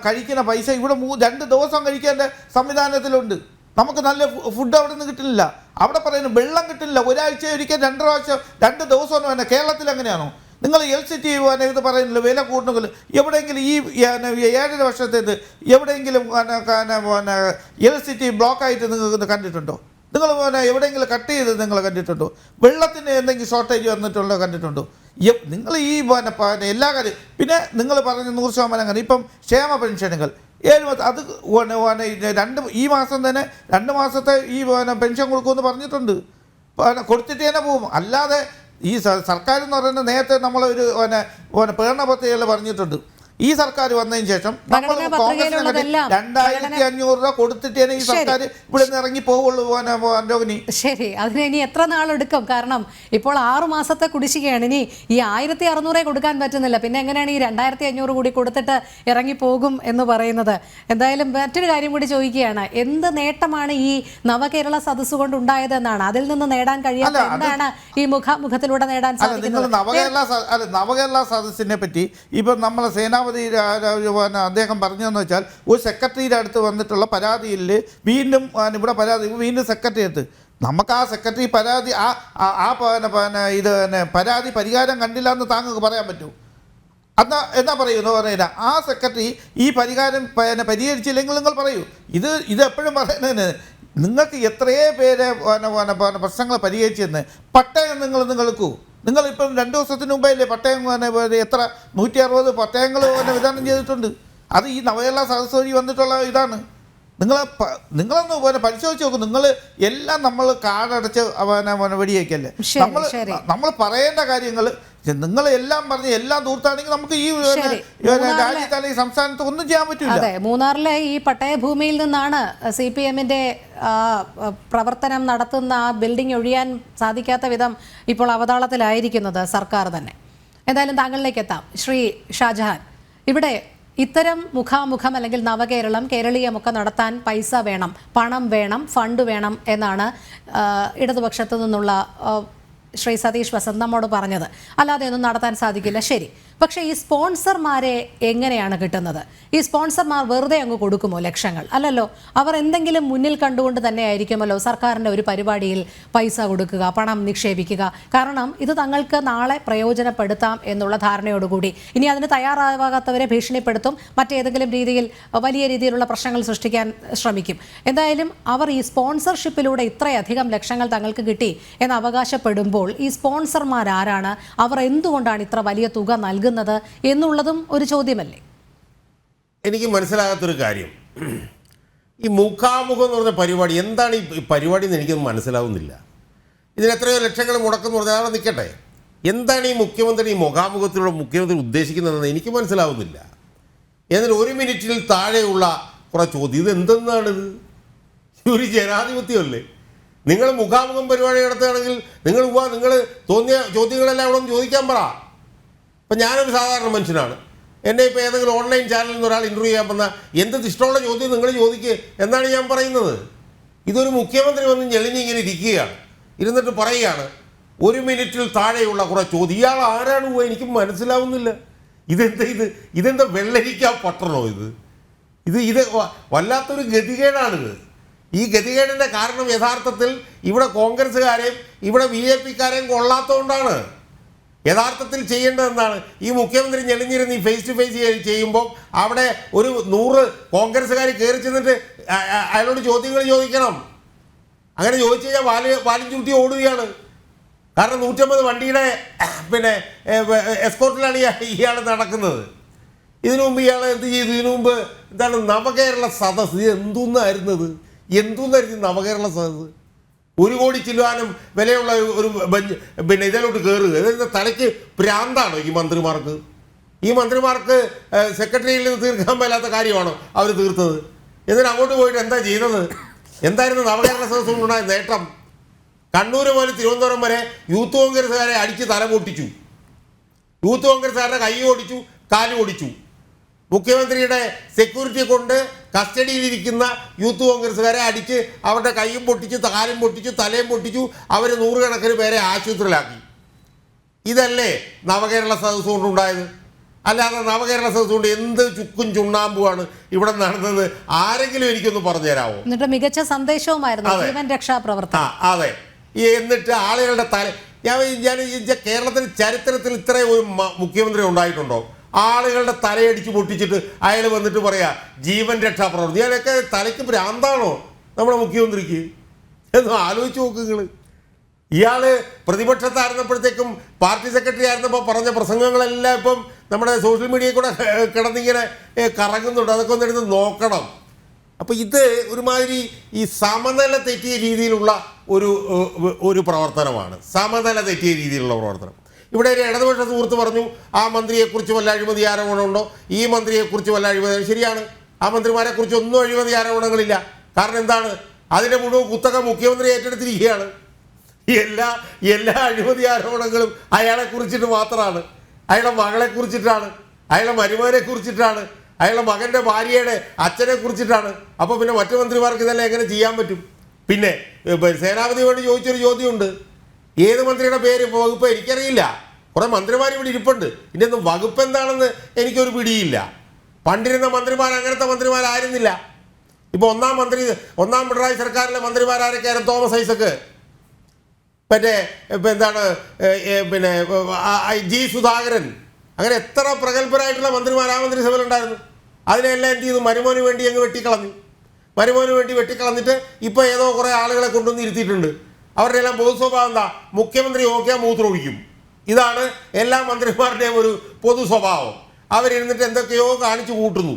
കഴിക്കുന്ന പൈസ ഇവിടെ 2 ദിവസം കഴിക്കേണ്ട സംവിധാനത്തിലുണ്ട്. നമുക്ക് നല്ല ഫുഡ് അവിടെ നിന്ന് കിട്ടുന്നില്ല. അവിടെ പറയുന്നത് വെള്ളം കിട്ടുന്നില്ല. ഒരാഴ്ച ഒരിക്കൽ 2 പ്രാവശ്യം 2 ദിവസമൊന്നും വേണ്ട. കേരളത്തിൽ അങ്ങനെയാണോ? നിങ്ങൾ ഇലക്ട്രിസിറ്റി ഇത് പറയുന്നില്ല, വില കൂട്ടണമെങ്കിൽ എവിടെയെങ്കിലും ഈ 7 വർഷത്തേത് എവിടെയെങ്കിലും ഇലക്ട്രിസിറ്റി ബ്ലോക്കായിട്ട് നിങ്ങൾക്ക് കണ്ടിട്ടുണ്ടോ? നിങ്ങൾ എവിടെയെങ്കിലും കട്ട് ചെയ്ത് നിങ്ങൾ കണ്ടിട്ടുണ്ടോ? വെള്ളത്തിന് എന്തെങ്കിലും ഷോർട്ടേജ് വന്നിട്ടുണ്ടോ കണ്ടിട്ടുണ്ടോ? നിങ്ങൾ ഈ എല്ലാ കാര്യം പിന്നെ നിങ്ങൾ പറഞ്ഞ 100% കാര്യം ഇപ്പം ക്ഷേമ പെൻഷനുകൾ 7 അത് ഈ മാസം തന്നെ 2 മാസത്തെ ഈ പെൻഷൻ കൊടുക്കുമെന്ന് പറഞ്ഞിട്ടുണ്ട്. കൊടുത്തിട്ട് തന്നെ പോകും. അല്ലാതെ ഈ സർക്കാർ എന്ന് പറയുന്നത് നേരത്തെ നമ്മളൊരു പ്രകടന പത്രികയിൽ പറഞ്ഞിട്ടുണ്ട്. ഈ സർക്കാർ വന്നതിന് ശേഷം നമ്മൾ കോൺഗ്രസിനെ 2500 രൂപ കൊടുത്തിട്ടേ ഈ സർക്കാർ ഇവിടെ നിന്ന് ഇറങ്ങി പോവുള്ളൂ. രോഹിണി, ശരി, അതിന് ഇനി എത്ര നാളെടുക്കും? കാരണം ഇപ്പോൾ 6 മാസത്തെ കുടിശ്ശികയാണ്. ഇനി ഈ 1600 കൊടുക്കാൻ പറ്റുന്നില്ല, പിന്നെ എങ്ങനെയാണ് ഈ 2500 കൂടി കൊടുത്തിട്ട് ഇറങ്ങി പോകും എന്ന് പറയുന്നത്? എന്തായാലും മറ്റൊരു കാര്യം കൂടി ചോദിക്കുകയാണ്, എന്ത് നേട്ടമാണ് ഈ നവകേരള സദസ്സ് കൊണ്ട് ഉണ്ടായതെന്നാണ്? അതിൽ നിന്ന് നേടാൻ കഴിയാത്ത എന്താണ് ഈ മുഖാമുഖത്തിലൂടെ നേടാൻ സാധിക്കുന്നത്? നവകേരള സദസ്സിനെ പറ്റി ഇപ്പം നമ്മളെ സേനാപതി അദ്ദേഹം പറഞ്ഞതെന്ന് വെച്ചാൽ, ഒരു സെക്രട്ടറിയുടെ അടുത്ത് വന്നിട്ടുള്ള പരാതിയിൽ വീണ്ടും ഇവിടെ വീണ്ടും സെക്രട്ടറി അടുത്ത് നമുക്ക് ആ സെക്രട്ടറി പരാതി പരാതി പരിഹാരം കണ്ടില്ല എന്ന് താങ്കൾക്ക് പറയാൻ പറ്റൂ? എന്നാ പറയുന്നു പറയുക ആ സെക്രട്ടറി ഈ പരിഹരിച്ചില്ലെങ്കിൽ നിങ്ങൾ പറയൂ. ഇത് എപ്പോഴും പറയുന്നതിന് നിങ്ങൾക്ക് എത്രയേ പേര് പ്രശ്നങ്ങൾ പരിഹരിച്ചെന്ന് പട്ടയം നിങ്ങൾക്കൂ. നിങ്ങളിപ്പം 2 ദിവസത്തിന് മുമ്പേ പട്ടയം എത്ര 160 പട്ടയങ്ങൾ വിതരണം ചെയ്തിട്ടുണ്ട്. അത് ഈ നവകേരള സദസ്സ് വഴി വന്നിട്ടുള്ള ഇതാണ്. നിങ്ങളൊന്ന് പരിശോധിച്ച് നോക്കും. നിങ്ങൾ എല്ലാം നമ്മൾ കാടടച്ച് വെടിയേക്കല്ലേ. നമ്മൾ പറയേണ്ട കാര്യങ്ങൾ നിങ്ങൾ എല്ലാം പറഞ്ഞ് എല്ലാം ദൂർത്താണെങ്കിൽ നമുക്ക് ഈ രാജ്യത്ത് അല്ലെങ്കിൽ സംസ്ഥാനത്ത് ഒന്നും ചെയ്യാൻ പറ്റില്ല. അതെ, മൂന്നാറിലെ ഈ പട്ടയഭൂമിയിൽ നിന്നാണ് CPM-ന്റെ പ്രവർത്തനം നടത്തുന്ന ആ ബിൽഡിംഗ് ഒഴിയാൻ സാധിക്കാത്ത വിധം ഇപ്പോൾ അവതാളത്തിലായിരിക്കുന്നത് സർക്കാർ തന്നെ. എന്തായാലും താങ്കളിലേക്ക് എത്താം. ശ്രീ ഷാജഹാൻ, ഇവിടെ ഇത്തരം മുഖാമുഖം അല്ലെങ്കിൽ നവകേരളം കേരളീയമൊക്കെ നടത്താൻ പൈസ വേണം, പണം വേണം, ഫണ്ട് വേണം എന്നാണ് ഇടതുപക്ഷത്തു നിന്നുള്ള ശ്രീ സതീഷ് വസന്ത് നമ്മോട് പറഞ്ഞത്. അല്ലാതെ ഒന്നും നടത്താൻ സാധിക്കില്ല. ശരി, പക്ഷേ ഈ സ്പോൺസർമാരെ എങ്ങനെയാണ് കിട്ടുന്നത്? ഈ സ്പോൺസർമാർ വെറുതെ അങ്ങ് കൊടുക്കുമോ ലക്ഷങ്ങൾ? അല്ലല്ലോ, അവർ എന്തെങ്കിലും മുന്നിൽ കണ്ടുകൊണ്ട് തന്നെ ആയിരിക്കുമല്ലോ സർക്കാരിൻ്റെ ഒരു പരിപാടിയിൽ പൈസ കൊടുക്കുക, പണം നിക്ഷേപിക്കുക. കാരണം ഇത് തങ്ങൾക്ക് നാളെ പ്രയോജനപ്പെടുത്താം എന്നുള്ള ധാരണയോടുകൂടി ഇനി അതിന് തയ്യാറാകാത്തവരെ ഭീഷണിപ്പെടുത്തും, മറ്റേതെങ്കിലും രീതിയിൽ വലിയ രീതിയിലുള്ള പ്രശ്നങ്ങൾ സൃഷ്ടിക്കാൻ ശ്രമിക്കും. എന്തായാലും അവർ ഈ സ്പോൺസർഷിപ്പിലൂടെ ഇത്രയധികം ലക്ഷങ്ങൾ തങ്ങൾക്ക് കിട്ടി എന്ന് അവകാശപ്പെടുമ്പോൾ ഈ സ്പോൺസർമാർ ആരാണ്, അവർ എന്തുകൊണ്ടാണ് ഇത്ര വലിയ തുക നൽകുന്നത് എന്നുള്ളതും ഒരു ചോദ്യമല്ലേ? എനിക്ക് മനസ്സിലാകാത്തൊരു കാര്യം, ഈ മുഖാമുഖം എന്ന് പറഞ്ഞ പരിപാടി എന്താണ്? ഈ പരിപാടി എന്ന് എനിക്കൊന്നും മനസ്സിലാവുന്നില്ല. ഇതിന് എത്രയോ ലക്ഷങ്ങൾ മുടക്കെന്ന് പറഞ്ഞാൽ അവിടെ നിൽക്കട്ടെ, എന്താണ് ഈ മുഖ്യമന്ത്രി ഈ മുഖാമുഖത്തിലൂടെ മുഖ്യമന്ത്രി ഉദ്ദേശിക്കുന്നതെന്ന് എനിക്ക് മനസ്സിലാവുന്നില്ല. എന്നിട്ട് 1 മിനിറ്റിൽ താഴെയുള്ള കുറേ ചോദ്യം, ഇത് എന്തെന്നാണിത്? ഒരു ജനാധിപത്യമല്ലേ? നിങ്ങൾ മുഖാമുഖം പരിപാടി നടത്തുകയാണെങ്കിൽ നിങ്ങൾ തോന്നിയ ചോദ്യങ്ങളെല്ലാം അവിടെ ചോദിക്കാൻ പറ. ഇപ്പം ഞാനൊരു സാധാരണ മനുഷ്യനാണ്, എന്നെ ഇപ്പോൾ ഏതെങ്കിലും ഓൺലൈൻ ചാനലിൽ നിന്ന് ഒരാൾ ഇൻ്റർവ്യൂ ചെയ്യാൻ വന്നാൽ എന്ത് ഇഷ്ടമുള്ള ചോദ്യം നിങ്ങൾ ചോദിക്കുക എന്നാണ് ഞാൻ പറയുന്നത്. ഇതൊരു മുഖ്യമന്ത്രി വന്ന് ഞെളിഞ്ഞിങ്ങനെ ഇരിക്കുകയാണ്, ഇരുന്നിട്ട് പറയുകയാണ് 1 മിനിറ്റിൽ താഴെയുള്ള കുറേ ചോദ്യം. ഇയാൾ ആരാണ് എനിക്ക് മനസ്സിലാവുന്നില്ല. ഇതെന്താ വെള്ളരിക്കാ പട്ടണോ ഇത് വല്ലാത്തൊരു ഗതികേടാണിത്. ഈ ഗതികേടിൻ്റെ കാരണം യഥാർത്ഥത്തിൽ ഇവിടെ കോൺഗ്രസ്സുകാരെയും ഇവിടെ BJP-ക്കാരെയും കൊള്ളാത്തതുകൊണ്ടാണ്. യഥാർത്ഥത്തിൽ ചെയ്യേണ്ടത് എന്താണ്? ഈ മുഖ്യമന്ത്രി ഞെളിഞ്ഞിരുന്ന് ഈ ഫേസ് ടു ഫേസ് ചെയ്യുമ്പോൾ അവിടെ ഒരു 100 കോൺഗ്രസ്സുകാർ കയറി ചെന്നിട്ട് അയാളോട് ചോദ്യങ്ങൾ ചോദിക്കണം. അങ്ങനെ ചോദിച്ചു കഴിഞ്ഞാൽ വാലും ചൂട്ടി ഓടുകയാണ്. കാരണം 150 വണ്ടിയുടെ എസ്കോർട്ടിലാണ് ഇയാൾ നടക്കുന്നത്. ഇതിനു മുമ്പ് ഇയാൾ എന്ത് ചെയ്തു? ഇതിനു മുമ്പ് എന്താണ് നവകേരള സദസ്സ്? ഇത് എന്തുന്നായിരുന്നത്? നവകേരള സദസ്സ്? 1 കോടി ചില്ലുവാനും വിലയുള്ള ഒരു ഇതിലോട്ട് കയറുക. ഇതിൻ്റെ തലയ്ക്ക് ഭ്രാന്താണോ ഈ മന്ത്രിമാർക്ക്? ഈ മന്ത്രിമാർക്ക് സെക്രട്ടറിയിൽ നിന്ന് തീർക്കാൻ മേലാത്ത കാര്യമാണോ അവർ തീർത്തത്? എന്നിട്ട് അങ്ങോട്ട് പോയിട്ട് എന്താ ചെയ്തത്? എന്തായിരുന്നു നവകേരള സദസ്സ് കൊണ്ടുണ്ടായ നേട്ടം? കണ്ണൂർ മുതൽ തിരുവനന്തപുരം വരെ യൂത്ത് കോൺഗ്രസ്സുകാരെ അടിച്ച് തല പൊട്ടിച്ചു. യൂത്ത് കോൺഗ്രസ്സുകാരുടെ കൈ ഓടിച്ചു, കാല് ഓടിച്ചു. മുഖ്യമന്ത്രിയുടെ സെക്യൂരിറ്റി കൊണ്ട് കസ്റ്റഡിയിലിരിക്കുന്ന യൂത്ത് കോൺഗ്രസ്സുകാരെ അടിച്ച് അവരുടെ കൈയും പൊട്ടിച്ചു, കാലും പൊട്ടിച്ചു, തലയും പൊട്ടിച്ചു. അവർ 100 കണക്കിന് പേരെ ആശുപത്രിയിലാക്കി. ഇതല്ലേ നവകേരള സദസ്സ് കൊണ്ടുണ്ടായത്? അല്ലാതെ നവകേരള സദസ്സ് കൊണ്ട് എന്ത് ചുക്കും ചുണ്ണാമ്പുമാണ് ഇവിടെ നടന്നത്? ആരെങ്കിലും എനിക്കൊന്ന് പറഞ്ഞു തരാമോ? എന്നിട്ട് മികച്ച സന്ദേശവുമായിരുന്നു ജീവൻ രക്ഷാ പ്രവർത്തനം. അതെ. എന്നിട്ട് ആളുകളുടെ ഞാൻ കേരളത്തിന്റെ ചരിത്രത്തിൽ ഇത്രയും ഒരു മുഖ്യമന്ത്രി ഉണ്ടായിട്ടുണ്ടോ? ആളുകളുടെ തലയടിച്ച് പൊട്ടിച്ചിട്ട് അയാൾ വന്നിട്ട് പറയാ ജീവൻ രക്ഷാ പ്രവർത്തനം. ഞാനൊക്കെ തലയ്ക്ക് ഭ്രാന്താണോ നമ്മുടെ മുഖ്യമന്ത്രിക്ക് എന്ന് ആലോചിച്ച് നോക്ക് നിങ്ങൾ. ഇയാൾ പ്രതിപക്ഷത്തായിരുന്നപ്പോഴത്തേക്കും പാർട്ടി സെക്രട്ടറി ആയിരുന്നപ്പോൾ പറഞ്ഞ പ്രസംഗങ്ങളെല്ലാം ഇപ്പം നമ്മുടെ സോഷ്യൽ മീഡിയയിൽ കൂടെ കിടന്നിങ്ങനെ കറങ്ങുന്നുണ്ട്. അതൊക്കെ ഒന്നെടുത്ത് നോക്കണം. അപ്പോൾ ഇത് ഒരുമാതിരി ഈ സമനില തെറ്റിയ രീതിയിലുള്ള ഒരു പ്രവർത്തനമാണ്. സമനില തെറ്റിയ രീതിയിലുള്ള പ്രവർത്തനം. ഇവിടെ ഒരു ഇടതുപക്ഷ സുഹൃത്ത് പറഞ്ഞു ആ മന്ത്രിയെക്കുറിച്ച് വല്ല അഴിമതി ആരോപണമുണ്ടോ, ഈ മന്ത്രിയെക്കുറിച്ച് വല്ല അഴിമതി. ശരിയാണ്, ആ മന്ത്രിമാരെക്കുറിച്ച് ഒന്നും അഴിമതി ആരോപണങ്ങളില്ല. കാരണം എന്താണ്? അതിൻ്റെ മുഴുവൻ കുത്തക മുഖ്യമന്ത്രി ഏറ്റെടുത്തിരിക്കുകയാണ്. എല്ലാ അഴിമതി ആരോപണങ്ങളും അയാളെ കുറിച്ചിട്ട് മാത്രമാണ്. അയാളുടെ മകളെ കുറിച്ചിട്ടാണ്, അയാളുടെ മരുമകനെ കുറിച്ചിട്ടാണ്, അയാളുടെ മകൻ്റെ ഭാര്യയുടെ അച്ഛനെ കുറിച്ചിട്ടാണ്. അപ്പോൾ പിന്നെ മറ്റു മന്ത്രിമാർക്ക് ഇതെല്ലാം എങ്ങനെ ചെയ്യാൻ പറ്റും? പിന്നെ സേനാപതി വേണ്ടി ചോദിച്ചൊരു ചോദ്യമുണ്ട്, ഏത് മന്ത്രിയുടെ പേര് വകുപ്പ് എനിക്കറിയില്ല. കുറേ മന്ത്രിമാർ ഇവിടെ ഇരിപ്പുണ്ട്, ഇതിൻ്റെ ഒന്നും വകുപ്പ് എന്താണെന്ന് എനിക്കൊരു പിടിയില്ല. പണ്ടിരുന്ന മന്ത്രിമാർ അങ്ങനത്തെ മന്ത്രിമാരായിരുന്നില്ല. ഇപ്പോൾ ഒന്നാം പിണറായി സർക്കാരിലെ മന്ത്രിമാരാരൊക്കെയായിരുന്നു? തോമസ് ഐസക്ക്, ജി സുധാകരൻ, അങ്ങനെ എത്ര പ്രഗത്ഭരായിട്ടുള്ള മന്ത്രിമാർ ആ മന്ത്രിസഭയിലുണ്ടായിരുന്നു. അതിനെല്ലാം എന്ത് ചെയ്തു? മരുമോന് വേണ്ടി അങ്ങ് വെട്ടിക്കളഞ്ഞു. മരുമോന് വേണ്ടി വെട്ടിക്കളഞ്ഞിട്ട് ഇപ്പോൾ ഏതോ കുറേ ആളുകളെ കൊണ്ടുവന്ന് ഇരുത്തിയിട്ടുണ്ട്. അവരുടെ എല്ലാം പൊതു സ്വഭാവം എന്താ? മുഖ്യമന്ത്രി നോക്കിയാൽ മൂത്രമൊഴിക്കും. ഇതാണ് എല്ലാ മന്ത്രിമാരുടെയും ഒരു പൊതു സ്വഭാവം. അവരിരുന്നിട്ട് എന്തൊക്കെയോ കാണിച്ചു കൂട്ടുന്നു.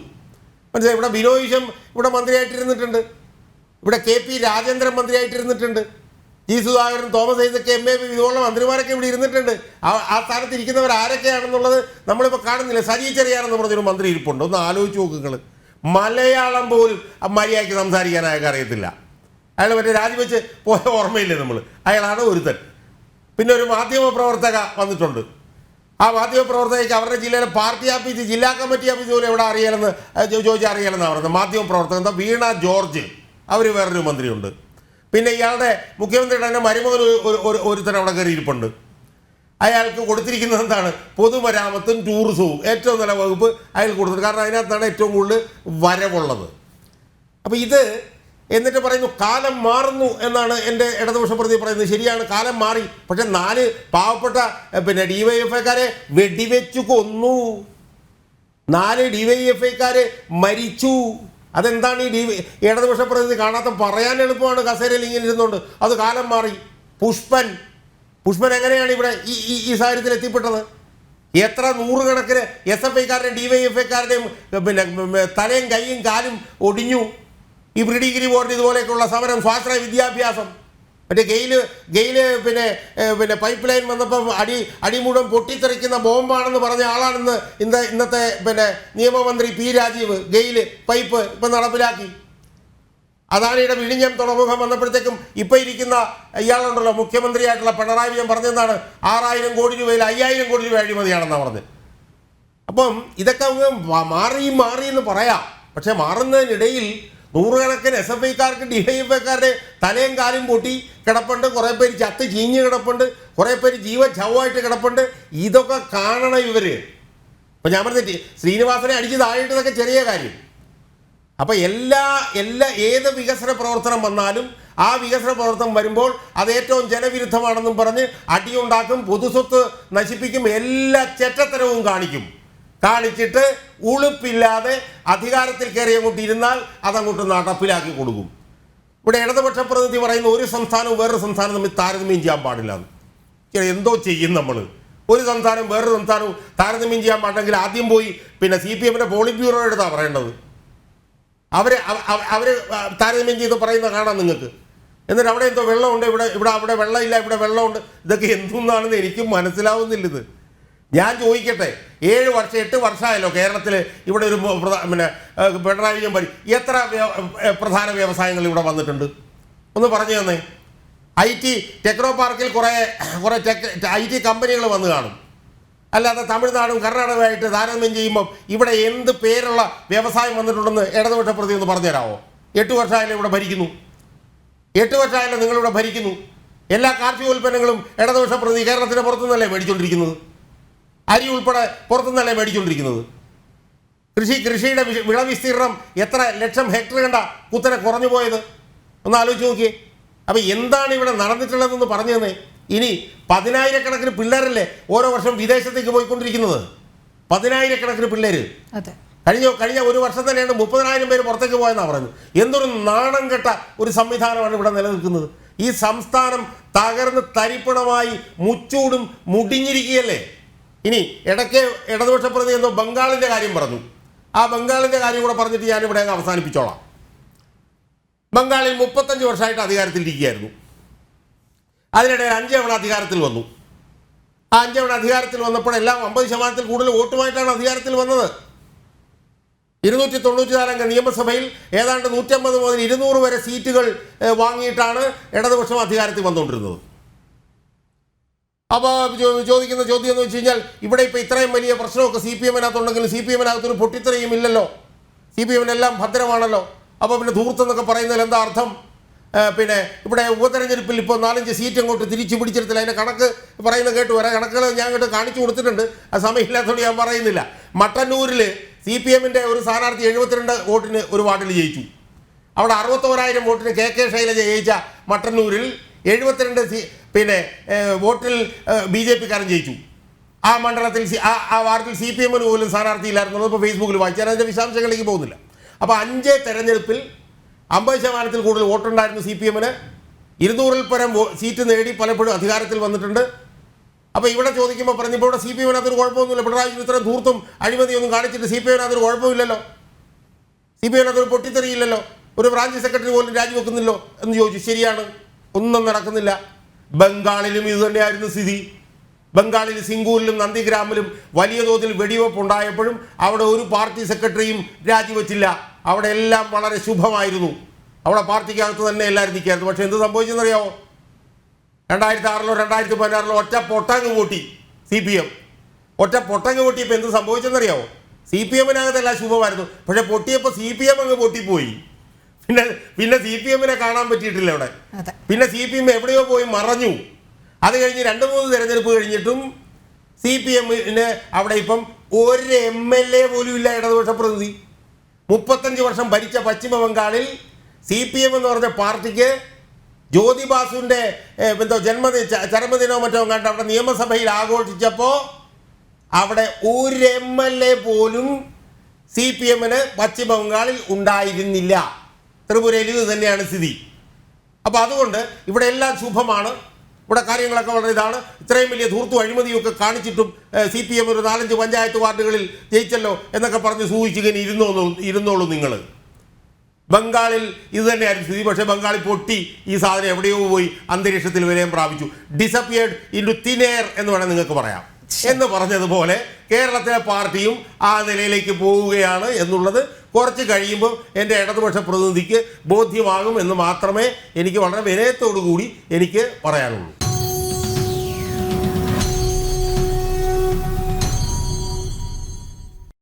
മനസ്സിലായി? ഇവിടെ ബിനോയ് വിശ്വം ഇവിടെ മന്ത്രിയായിട്ടിരുന്നിട്ടുണ്ട്, ഇവിടെ KP രാജേന്ദ്രൻ മന്ത്രിയായിട്ടിരുന്നിട്ടുണ്ട്, ജി സുധാകരൻ, തോമസ് ഐസക്, MA ഇതുപോലുള്ള മന്ത്രിമാരൊക്കെ ഇവിടെ ഇരുന്നിട്ടുണ്ട്. ആ സ്ഥാനത്ത് ഇരിക്കുന്നവർ ആരൊക്കെയാണെന്നുള്ളത് നമ്മളിപ്പോൾ കാണുന്നില്ല. സജി ചെറിയാനെന്ന് പറഞ്ഞൊരു മന്ത്രി ഇരിപ്പുണ്ട്. ഒന്ന് ആലോചിച്ച് നോക്ക് നിങ്ങൾ. മലയാളം പോലും മര്യാദയ്ക്ക് സംസാരിക്കാൻ അയാൾക്ക് അറിയത്തില്ല. അയാൾ മറ്റേ രാജിവെച്ച് പോയ ഓർമ്മയില്ലേ നമ്മൾ? അയാളാണ് ഒരുത്തൻ. പിന്നെ ഒരു മാധ്യമ പ്രവർത്തക വന്നിട്ടുണ്ട്, ആ മാധ്യമപ്രവർത്തകർക്ക് അവരുടെ ജില്ലയിലെ പാർട്ടി ഓഫീസ്, ജില്ലാ കമ്മിറ്റി ഓഫീസ് പോലും എവിടെ അറിയാലെന്ന് ചോദിച്ചാൽ അറിയാലെന്നാണ് പറയുന്നത്. മാധ്യമപ്രവർത്തകൻ എന്താ വീണ ജോർജ്, അവർ വേറൊരു മന്ത്രിയുണ്ട്. പിന്നെ ഇയാളുടെ മുഖ്യമന്ത്രിയുടെ തന്നെ മരുമകൻ ഒരുത്തരം അവിടെ കയറിയിരിപ്പുണ്ട്. അയാൾക്ക് കൊടുത്തിരിക്കുന്നത് എന്താണ്? പൊതുമരാമത്തും ടൂറിസവും ഏറ്റവും നല്ല വകുപ്പ് അയാൾ കൊടുത്തത്. കാരണം അതിനകത്താണ് ഏറ്റവും കൂടുതൽ വരവുള്ളത്. അപ്പോൾ ഇത് എന്നിട്ട് പറയുന്നു കാലം മാറുന്നു എന്നാണ് എൻ്റെ ഇടതുപക്ഷ പ്രതി പറയുന്നത്. ശരിയാണ്, കാലം മാറി. പക്ഷെ 4 പാവപ്പെട്ട ഡിവൈഎഫ്ഐക്കാരെ വെടിവെച്ചു കൊന്നു. 4 ഡിവൈഎഫ്ഐക്കാര് മരിച്ചു. അതെന്താണ് ഈ ഇടതുപക്ഷ പ്രതി കാണാത്ത? പറയാൻ എളുപ്പമാണ്, കസേരയിൽ ഇങ്ങനെ ഇരുന്നുകൊണ്ട്. അത് കാലം മാറി. പുഷ്പൻ എങ്ങനെയാണ് ഇവിടെ ഈ സാഹചര്യത്തിൽ എത്തിപ്പെട്ടത്? എത്ര നൂറുകണക്കിന് SFIക്കാരുടെയും DYFIക്കാരുടെയും തലയും കൈയും കാലും ഒടിഞ്ഞു. ഈ പ്രീ ഡിഗ്രി ബോർഡ് ഇതുപോലെയൊക്കെയുള്ള സമരം, സ്വാശ്രയ വിദ്യാഭ്യാസം, മറ്റേ ഗെയില് പൈപ്പ് ലൈൻ വന്നപ്പം അടി മുഴുവൻ പൊട്ടിത്തെറിക്കുന്ന ബോംബാണെന്ന് പറഞ്ഞ ആളാണെന്ന് ഇന്നത്തെ നിയമമന്ത്രി P രാജീവ്. ഗെയില് പൈപ്പ് ഇപ്പം നടപ്പിലാക്കി. അദാനിയുടെ വിഴിഞ്ഞം തുറമുഖം വന്നപ്പോഴത്തേക്കും ഇപ്പം ഇരിക്കുന്ന ഇയാളുണ്ടല്ലോ, മുഖ്യമന്ത്രിയായിട്ടുള്ള പിണറായി വിജയൻ പറഞ്ഞെന്താണ്? 6000 കോടി രൂപയിൽ 5000 കോടി രൂപ അഴിമതിയാണെന്നാണ് പറഞ്ഞത്. അപ്പം ഇതൊക്കെ മാറി എന്ന് പറയാം. പക്ഷെ മാറുന്നതിനിടയിൽ നൂറുകണക്കിന് SFIക്കാർക്ക് DYFIക്കാരുടെ തലയും കാലും പൊട്ടി കിടപ്പുണ്ട്. കുറേ പേര് ചത്ത് ചീഞ്ഞ് കിടപ്പുണ്ട്. കുറേ പേര് ജീവഛവമായിട്ട് കിടപ്പുണ്ട്. ഇതൊക്കെ കാണണം ഇവർ. അപ്പം ഞാൻ പറഞ്ഞിട്ട് ശ്രീനിവാസനെ അടിച്ച് താഴെയിട്ടതൊക്കെ ചെറിയ കാര്യം. അപ്പം ഏത് വികസന പ്രവർത്തനം വന്നാലും ആ വികസന പ്രവർത്തനം വരുമ്പോൾ അത് ഏറ്റവും ജനവിരുദ്ധമാണെന്നും പറഞ്ഞ് അടിയുണ്ടാക്കും, പൊതുസ്വത്ത് നശിപ്പിക്കും, എല്ലാ ചെറ്റത്തരവും കാണിച്ചിട്ട് ഉളുപ്പില്ലാതെ അധികാരത്തിൽ കയറി അങ്ങോട്ട് ഇരുന്നാൽ അതങ്ങോട്ട് നടപ്പിലാക്കി കൊടുക്കും. ഇവിടെ ഇടതുപക്ഷ പ്രതിനിധി പറയുന്ന ഒരു സംസ്ഥാനവും വേറൊരു സംസ്ഥാനം തമ്മിൽ താരതമ്യം ചെയ്യാൻ പാടില്ല. എന്തോ ചെയ്യും നമ്മൾ? ഒരു സംസ്ഥാനം വേറൊരു സംസ്ഥാനവും താരതമ്യം ചെയ്യാൻ പാടില്ലെങ്കിൽ ആദ്യം പോയി CPMന്റെ പോളിറ്റ് ബ്യൂറോ എടുത്താണ് പറയേണ്ടത്. അവർ താരതമ്യം ചെയ്ത് പറയുന്ന കാണാം നിങ്ങൾക്ക്. എന്നിട്ട് അവിടെ എന്തോ വെള്ളമുണ്ട്, അവിടെ വെള്ളമില്ല, ഇവിടെ വെള്ളമുണ്ട്. ഇതൊക്കെ എന്തൊന്നാണെന്ന് എനിക്കും മനസ്സിലാവുന്നില്ല. ഇത് ഞാൻ ചോദിക്കട്ടെ, 7 വർഷം 8 വർഷമായല്ലോ കേരളത്തിൽ ഇവിടെ ഒരു പിണറായി വിജയൻ എത്ര പ്രധാന വ്യവസായങ്ങൾ ഇവിടെ വന്നിട്ടുണ്ട്? ഒന്ന് പറഞ്ഞു തന്നെ. IT ടെക്നോ പാർക്കിൽ കുറേ IT കമ്പനികൾ വന്ന് കാണും. അല്ലാതെ തമിഴ്നാടും കർണാടകമായിട്ട് താരതമ്യം ചെയ്യുമ്പം ഇവിടെ എന്ത് പേരുള്ള വ്യവസായം വന്നിട്ടുണ്ടെന്ന് ഇടതുപക്ഷ പ്രതി ഒന്ന് പറഞ്ഞു തരാമോ? 8 വർഷമായാലും ഇവിടെ ഭരിക്കുന്നു. 8 വർഷമായാലും നിങ്ങളിവിടെ ഭരിക്കുന്നു. എല്ലാ കാർഷികോൽപ്പന്നങ്ങളും ഇടതുപക്ഷ പ്രതി കേരളത്തിന് പുറത്തുനിന്നല്ലേ മേടിച്ചുകൊണ്ടിരിക്കുന്നത്. അരി ഉൾപ്പെടെ പുറത്തുനിന്നല്ലേ മേടിച്ചുകൊണ്ടിരിക്കുന്നത്. കൃഷിയുടെ വിളവിസ്തീർണം എത്ര ലക്ഷം ഹെക്ടർ കണ്ട കുത്തനെ കുറഞ്ഞു പോയത് ഒന്ന് ആലോചിച്ച് നോക്കിയേ. അപ്പം എന്താണ് ഇവിടെ നടന്നിട്ടുള്ളതെന്ന് പറഞ്ഞു തന്നെ. ഇനി 10,000-കണക്കിന് പിള്ളേരല്ലേ ഓരോ വർഷം വിദേശത്തേക്ക് പോയിക്കൊണ്ടിരിക്കുന്നത്. 10,000-കണക്കിന് പിള്ളേര്. കഴിഞ്ഞ ഒരു വർഷം തന്നെയാണ് 30,000 പേര് പുറത്തേക്ക് പോയെന്നാണ് പറയുന്നത്. എന്തൊരു നാണം കെട്ട ഒരു സംവിധാനമാണ് ഇവിടെ നിലനിൽക്കുന്നത്. ഈ സംസ്ഥാനം തകർന്ന് തരിപ്പണമായി മുച്ചൂടും മുടിഞ്ഞിരിക്കുകയല്ലേ. ഇനി ഇടയ്ക്ക് ഇടതുപക്ഷ പ്രതി എന്തോ ബംഗാളിൻ്റെ കാര്യം പറഞ്ഞു. ആ ബംഗാളിൻ്റെ കാര്യം കൂടെ പറഞ്ഞിട്ട് ഞാനിവിടെ അങ്ങ് അവസാനിപ്പിച്ചോളാം. ബംഗാളിൽ 35 വർഷമായിട്ട് അധികാരത്തിലിരിക്കുകയായിരുന്നു. അതിനിടയിൽ 5 തവണ അധികാരത്തിൽ വന്നു. ആ 5 തവണ അധികാരത്തിൽ വന്നപ്പോഴെല്ലാം 50% കൂടുതൽ വോട്ടുമായിട്ടാണ് അധികാരത്തിൽ വന്നത്. 294 അംഗ നിയമസഭയിൽ ഏതാണ്ട് 150 മുതൽ 200 വരെ സീറ്റുകൾ വാങ്ങിയിട്ടാണ് ഇടതുപക്ഷം അധികാരത്തിൽ വന്നുകൊണ്ടിരുന്നത്. അപ്പോൾ ചോദിക്കുന്ന ചോദ്യം എന്ന് വെച്ച് കഴിഞ്ഞാൽ, ഇവിടെ ഇപ്പോൾ ഇത്രയും വലിയ പ്രശ്നമൊക്കെ CPMനകത്തുണ്ടെങ്കിലും CPMനകത്തൊരു പൊട്ടിത്തെറിയും ഇല്ലല്ലോ. CPMനെല്ലാം ഭദ്രമാണല്ലോ. അപ്പോൾ പിന്നെ ധൂർത്തെന്നൊക്കെ പറയുന്നതിൽ എന്താ അർത്ഥം? ഇവിടെ ഉപതെരഞ്ഞെടുപ്പിൽ ഇപ്പോൾ 4-5 സീറ്റ് അങ്ങോട്ട് തിരിച്ചു പിടിച്ചെടുത്തില്ല. അതിൻ്റെ കണക്ക് പറയുന്നത് കേട്ടു വരാം. കണക്കുകൾ ഞാൻ കേട്ട് കാണിച്ചു കൊടുത്തിട്ടുണ്ട്. അത് സമയമില്ലാത്തതുകൊണ്ട് ഞാൻ പറയുന്നില്ല. മട്ടന്നൂരിൽ CPMൻ്റെ ഒരു സ്ഥാനാർത്ഥി 72 വോട്ടിന് ഒരു വാർഡിൽ ജയിച്ചു. അവിടെ 61,000 വോട്ടിന് KK ശൈലജ ജയിച്ച മട്ടന്നൂരിൽ 72 വോട്ടിൽ BJPക്കാരൻ ജയിച്ചു. ആ മണ്ഡലത്തിൽ ആ വാർഡിൽ CPMന് പോലും സ്ഥാനാർത്ഥിയില്ലായിരുന്നു. ഇപ്പോൾ ഫേസ്ബുക്കിൽ വായിച്ചു. ഞാൻ അതിൻ്റെ വിശദാംശങ്ങളിലേക്ക് പോകുന്നില്ല. അപ്പോൾ 5 തെരഞ്ഞെടുപ്പിൽ 50% കൂടുതൽ വോട്ടുണ്ടായിരുന്നു CPMന്. 200-ൽ പരം സീറ്റ് നേടി പലപ്പോഴും അധികാരത്തിൽ വന്നിട്ടുണ്ട്. അപ്പോൾ ഇവിടെ ചോദിക്കുമ്പോൾ പറഞ്ഞപ്പോൾ ഇവിടെ CPMനകത്തൊരു കുഴപ്പമൊന്നുമില്ല. പിണറായി ഇത്രയും ധൂർത്തും അഴിമതിയൊന്നും കാണിച്ചിട്ട് CPMനകത്തൊരു കുഴപ്പമില്ലല്ലോ. CPMനകത്തൊരു പൊട്ടിത്തെറിയില്ലല്ലോ. ഒരു ബ്രാഞ്ച് സെക്രട്ടറി പോലും രാജിവെക്കുന്നില്ലോ എന്ന് ചോദിച്ചു. ശരിയാണ്, ഒന്നും നടക്കുന്നില്ല. ബംഗാളിലും ഇത് തന്നെയായിരുന്നു സ്ഥിതി. ബംഗാളിൽ സിംഗൂരിലും നന്ദിഗ്രാമിലും വലിയ തോതിൽ വെടിവെപ്പ് ഉണ്ടായപ്പോഴും അവിടെ ഒരു പാർട്ടി സെക്രട്ടറിയും രാജിവെച്ചില്ല. അവിടെ എല്ലാം വളരെ ശുഭമായിരുന്നു. അവിടെ പാർട്ടിക്കകത്ത് തന്നെ എല്ലാവരും നിൽക്കായിരുന്നു. പക്ഷേ എന്ത് സംഭവിച്ചെന്നറിയാമോ? 2006-ലോ 2016-ലോ ഒറ്റ പൊട്ടാങ്ങ് കൂട്ടി CPM. ഒറ്റ പൊട്ടങ്ങ് പൊട്ടിയപ്പോൾ എന്ത് സംഭവിച്ചെന്നറിയാമോ? CPM-നകത്തെല്ലാം ശുഭമായിരുന്നു, പക്ഷെ പൊട്ടിയപ്പോൾ CPM അങ്ങ് പൊട്ടിപ്പോയി. പിന്നെ CPM-നെ കാണാൻ പറ്റിയിട്ടില്ല അവിടെ. പിന്നെ CPM എവിടെയോ പോയി മറഞ്ഞു. അത് കഴിഞ്ഞ് 2-3 തെരഞ്ഞെടുപ്പ് കഴിഞ്ഞിട്ടും CPM-ന് അവിടെ ഇപ്പം ഒരു MLA പോലും ഇല്ല, ഇടതുപക്ഷ പ്രതിനിധി. 35 വർഷം ഭരിച്ച പശ്ചിമ ബംഗാളിൽ CPM എന്ന് പറഞ്ഞ പാർട്ടിക്ക് ജ്യോതി ബാസുവിൻ്റെ എന്തോ ചരമദിനമോ മറ്റോ കണ്ട് അവിടെ നിയമസഭയിൽ ആഘോഷിച്ചപ്പോൾ അവിടെ ഒരു MLA പോലും CPM-ന് പശ്ചിമ ബംഗാളിൽ ഉണ്ടായിരുന്നില്ല. ത്രിപുരയിൽ ഇത് തന്നെയാണ് സ്ഥിതി. അപ്പോൾ അതുകൊണ്ട് ഇവിടെ എല്ലാം ശുഭമാണ്, ഇവിടെ കാര്യങ്ങളൊക്കെ വളരെ ഇതാണ്. ഇത്രയും വലിയ ധൂർത്തും അഴിമതിയൊക്കെ കാണിച്ചിട്ടും CPM ഒരു 4-5 പഞ്ചായത്ത് വാർഡുകളിൽ ജയിച്ചല്ലോ എന്നൊക്കെ പറഞ്ഞ് സൂചിച്ചിങ്ങനെ ഇരുന്നോളൂ നിങ്ങൾ. ബംഗാളിൽ ഇത് തന്നെയായിരുന്നു സ്ഥിതി, പക്ഷേ ബംഗാളിൽ പൊട്ടി ഈ സാധനം എവിടെയോ പോയി അന്തരീക്ഷത്തിൽ വിലയം പ്രാപിച്ചു. ഡിസപ്പിയേർഡ് ഇൻടു തിൻ എയർ എന്ന് വേണം നിങ്ങൾക്ക് പറയാം. എന്ന് പറഞ്ഞതുപോലെ കേരളത്തിലെ പാർട്ടിയും ആ നിലയിലേക്ക് പോവുകയാണ് എന്നുള്ളത് കുറച്ച് കഴിയുമ്പോൾ എൻ്റെ ഇടതുപക്ഷ പ്രതിനിധിക്ക് ബോധ്യമാകും എന്ന് മാത്രമേ എനിക്ക് വളരെ വിനയത്തോടു കൂടി എനിക്ക് പറയാനുള്ളൂ.